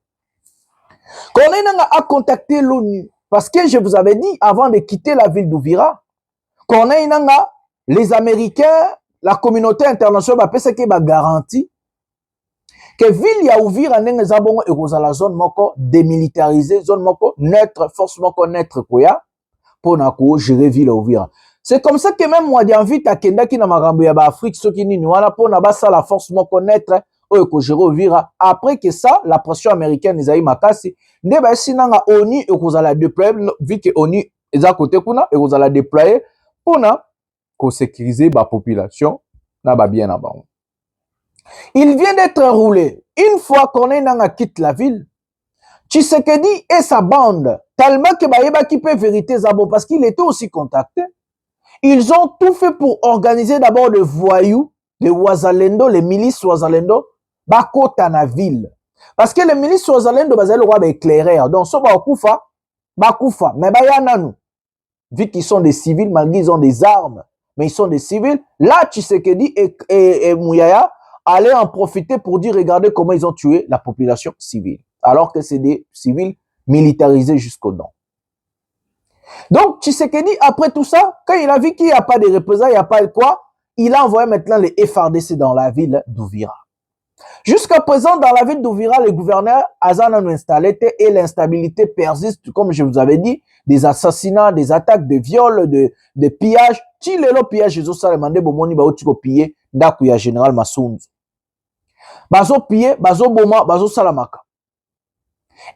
Corneille Nangaa a contacté l'ONU parce que je vous avais dit avant de quitter la ville d'Uvira, Corneille Nangaa, les Américains, la communauté internationale, ce qui va garantir que ville ya Uvira ndenge zabongo ekozala zone moko démilitarisée, zone moko neutre, force moko neutre koya pour na ko gérer ville Uvira. C'est comme ça que même moi j'invite à Kendaki na makambo ya ba Afrique ceux qui ni wana pour na basa la force moko neutre o ko gérer Uvira. Après que ça, la pression américaine ezali makasi, nde ba sinanga ONU ekozala déployer vu que ONU eza côté kuna ekozala déployer pour na ko sécuriser ba population na ba bien na bango. Il vient d'être roulé. Une fois Corneille Nangaa quitte la ville, Tshisekedi et sa bande, tellement que Bayeba qui peut vérité Zabo, parce qu'il était aussi contacté, ils ont tout fait pour organiser d'abord le voyou, les Wazalendo, les milices Wazalendo, bakota na ville. Parce que les milices Wazalendo, bazali le roi éclaireur. Donc, so bakufa, mais bayananu. Vu qu'ils sont des civils, malgré ils ont des armes, mais ils sont des civils, là, Tshisekedi et Mouyaya allaient en profiter pour dire, regardez comment ils ont tué la population civile. Alors que c'est des civils militarisés jusqu'aux dents. Donc, Tshisekedi, après tout ça, quand il a vu qu'il n'y a pas de représailles, il n'y a pas de quoi, il a envoyé maintenant les FARDC dans la ville d'Uvira. Jusqu'à présent, dans la ville d'Uvira, le gouverneur Azan a installé et l'instabilité persiste, comme je vous avais dit, des assassinats, des attaques, des viols, des pillages. Ti lelo pillage, ils ont demandé bomoni ba otiko piller ndakuya général Massounzu. Bazo piller, bazo boma, bazo salamaka.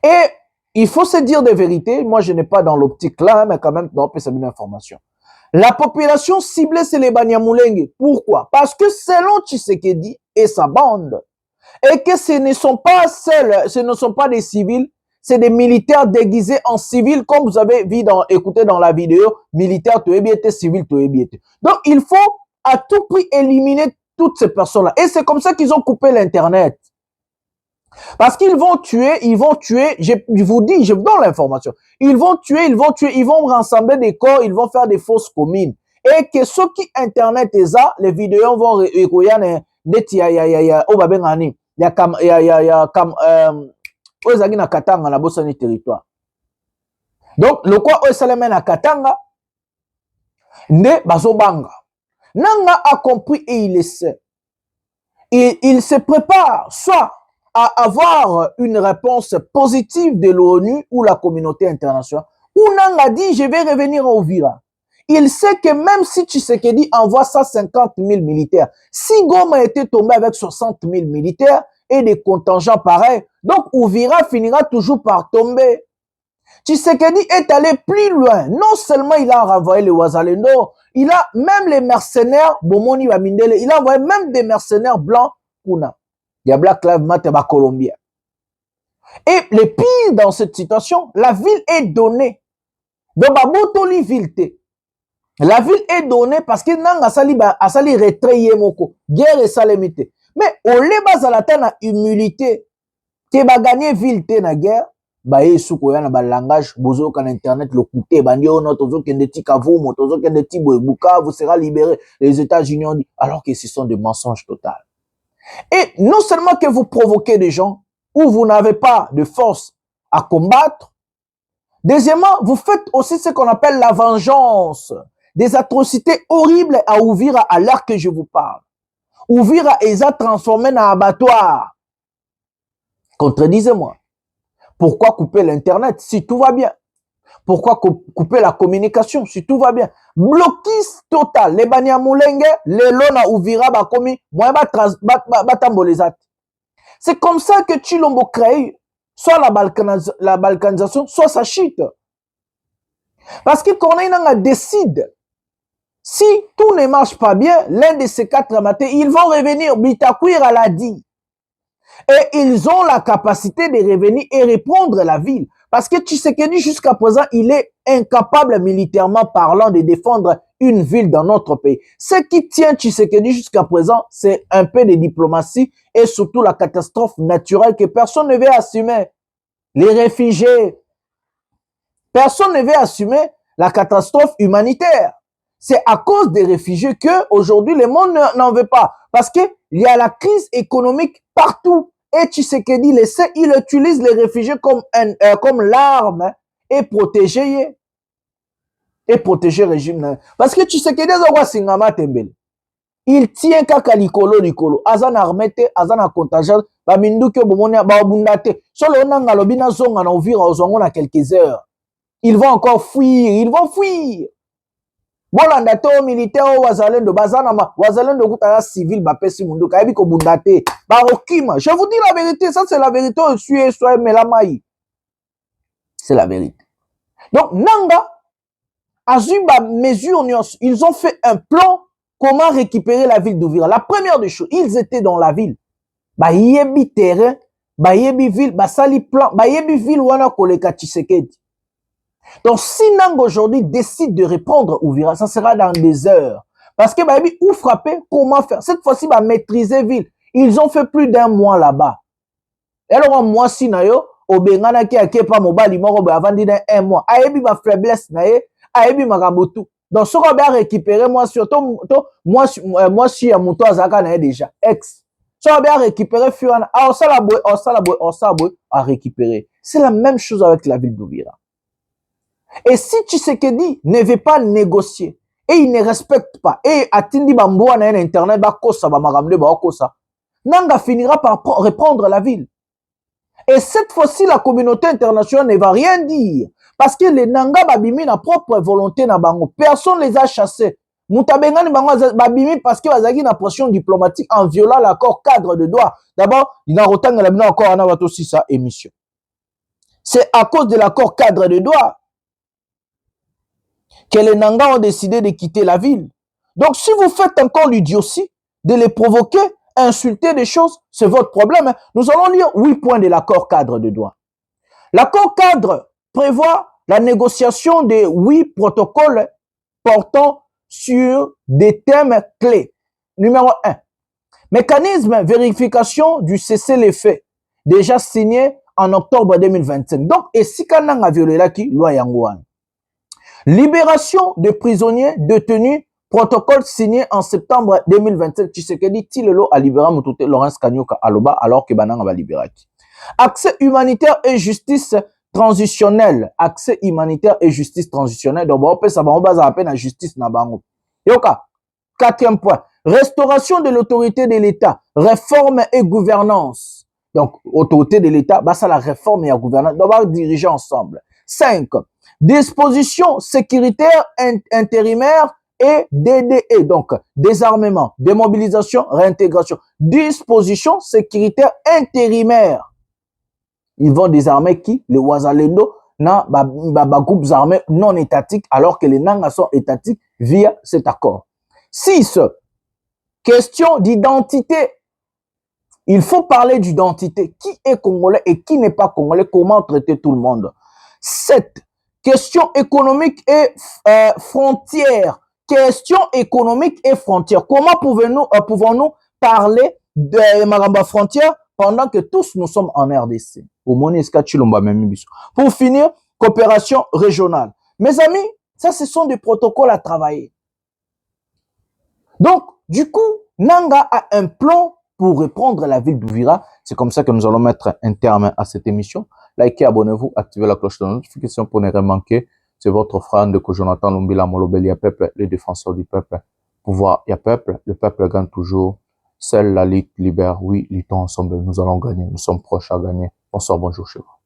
Et il faut se dire des vérités. Moi, je n'ai pas dans l'optique là, mais quand même, non, c'est une information. La population ciblée, c'est les Banyamulenge. Pourquoi? Parce que selon Tshisekedi et sa bande, et que ce ne sont pas seuls, ce ne sont pas des civils, c'est des militaires déguisés en civils, comme vous avez vu écouté dans la vidéo, militaires, civils, Donc, il faut à tout prix éliminer toutes ces personnes-là. Et c'est comme ça qu'ils ont coupé l'Internet. Parce qu'ils vont tuer, je vous dis, je vous donne l'information. Ils vont tuer, ils vont rassembler des corps, ils vont faire des fausses communes. Et que ceux qui internet et ça, les vidéos vont territoire. Donc, le quoi na Katanga, ne bazobanga. Nanga a compris et il le sait. Il se prépare soit à avoir une réponse positive de l'ONU ou la communauté internationale, ou Nanga dit je vais revenir au Uvira. Il sait que même si Tshisekedi envoie 150 000 militaires, si Goma était tombé avec 60 000 militaires et des contingents pareils, donc Uvira finira toujours par tomber. Tshisekedi est allé plus loin. Non seulement il a renvoyé les Wazalendo, il a même les mercenaires, Bomoni Bamindele, il a envoyé même des mercenaires blancs, Kuna. Il y a Black Lives Matter, Colombien. Et le pire dans cette situation, la ville est donnée. Donc, Babotoli Vilte. La ville est donnée parce que Nanga Asali retrait Moko. Guerre et salémité. Mais au lieu de la humilité, qui va gagner Vilte na guerre, baye suko ya na ba langage bozo kan internet le coûter bandio no tozo kende tikavu mo tozo kende tibo ebuka vous sera libéré les États-Unis ont dit alors que ce sont des mensonges totaux. Et non seulement que vous provoquez des gens où vous n'avez pas de force à combattre, deuxièmement, vous faites aussi ce qu'on appelle la vengeance, des atrocités horribles à Uvira à l'heure que je vous parle. Uvira est transformé en abattoir. Contredisez-moi. Pourquoi couper l'Internet si tout va bien? Pourquoi couper la communication si tout va bien? Blocus total. Les Banyamulenge, les Lona Uvira Bakomi, moi batambolezat. C'est comme ça que Chilombo crée soit la balkanisation, soit sa chute. Parce que Corneille décide, si tout ne marche pas bien, l'un de ces 4 matins, ils vont revenir. Bitakwira l'a dit. Et ils ont la capacité de revenir et reprendre la ville. Parce que Tshisekedi, jusqu'à présent, il est incapable, militairement parlant, de défendre une ville dans notre pays. Ce qui tient Tshisekedi jusqu'à présent, c'est un peu de diplomatie et surtout la catastrophe naturelle que personne ne veut assumer. Les réfugiés. Personne ne veut assumer la catastrophe humanitaire. C'est à cause des réfugiés que aujourd'hui le monde n'en veut pas. Parce que il y a la crise économique partout. Et Tshisekedi le sait, il utilise les réfugiés comme l'arme et protéger le régime. Parce que Tshisekedi il tient kaka likolo. Azan armete, azan contingent, ba minduke bomonia ba bundate. Solo nanga lobina zonga na Uvira ozongo na quelques heures. Ils vont encore fuir, ils vont fuir. Bolanda to militaire o wazalendo bazana wazalendo kutala civil ba pesi mundu kayebi ko bundate ba okima. Je vous dis la vérité, ça c'est la vérité au sué soit melamai. C'est la vérité. Donc nanga azuba mesure ils ont fait un plan comment récupérer la ville d'Uvira. La première des choses, ils étaient dans la ville. Ba yebi terrain, ba yebi ville, ba sali plan, ba yebi ville wana koleka Tshisekedi. Donc, si Nang aujourd'hui décide de reprendre Uvira, ça sera dans des heures. Parce que, où frapper, comment faire? Cette fois-ci, maîtriser ville. Ils ont fait plus d'un mois là-bas. Et alors, un mois, si nayo, obengana ki akepa mobali moro avant d'être un mois. Ayebi ma faiblesse naye, ayebi ma rabotu. Donc, ce qu'on va récupérer, moi, surtout, moi, si à mon toit, zaka naye déjà. Ex. Ce qu'on va récupérer, fuana. Ah, à récupérer. C'est la même chose avec la ville d'Uvira. Et si Tshisekedi ne veut pas négocier et il ne respecte pas et atindi bamboa na internet ba kosa ba magamde ba kosa, Nanga finira par reprendre la ville. Et cette fois-ci la communauté internationale ne va rien dire parce que les Nanga babimi na propre volonté na bango, personne les a chassés. Mutabengani bango babimi parce que bazaki na pression diplomatique en violant l'accord cadre de Doha. D'abord, il a retanga la bino encore ana bato aussi sa émission. C'est à cause de l'accord cadre de Doha que les Nanga ont décidé de quitter la ville. Donc, si vous faites encore l'idiotie de les provoquer, insulter des choses, c'est votre problème. Nous allons lire 8 points de l'accord cadre de Doha. L'accord cadre prévoit la négociation de 8 protocoles portant sur des thèmes clés. Numéro 1. Mécanisme vérification du cessez-le-feu déjà signé en octobre 2025. Donc, et si Kanang a violé la loi Yangouane. Libération de prisonniers détenus, protocole signé en septembre 2027. Tshisekedi Tilelo a libéré Moutouté Laurence Kanyoka Aloba alors que Banang va libérer. Accès humanitaire et justice transitionnelle. Accès humanitaire et justice transitionnelle. Donc, on peut savoir, on va à peine la justice na bango. Yoka. 4e point. Restauration de l'autorité de l'État. Réforme et gouvernance. Donc, autorité de l'État, bah ça la réforme et la gouvernance. On va diriger ensemble. 5. Dispositions sécuritaires intérimaires et DDE. Donc, désarmement, démobilisation, réintégration. Dispositions sécuritaires intérimaires. Ils vont désarmer qui? Les Ouazalendo, groupes armés non étatiques, alors que les Nangas sont étatiques via cet accord. 6. Question d'identité. Il faut parler d'identité. Qui est congolais et qui n'est pas congolais? Comment traiter tout le monde? 7. Question économique et frontières. Question économique et frontières. Comment pouvons-nous parler de Maramba frontières pendant que tous nous sommes en RDC? Pour finir, coopération régionale. Mes amis, ça ce sont des protocoles à travailler. Donc, du coup, Nanga a un plan pour reprendre la ville d'Uvira. C'est comme ça que nous allons mettre un terme à cette émission. Likez, abonnez-vous, activez la cloche de notification pour ne rien manquer. C'est votre frère de Jonathan Lumbila Molobeli, ya peuple, les défenseurs du peuple. Pouvoir, ya peuple, le peuple gagne toujours. Seule la Ligue libère. Oui, luttons ensemble, nous allons gagner. Nous sommes proches à gagner. Bonsoir, bonjour chez vous.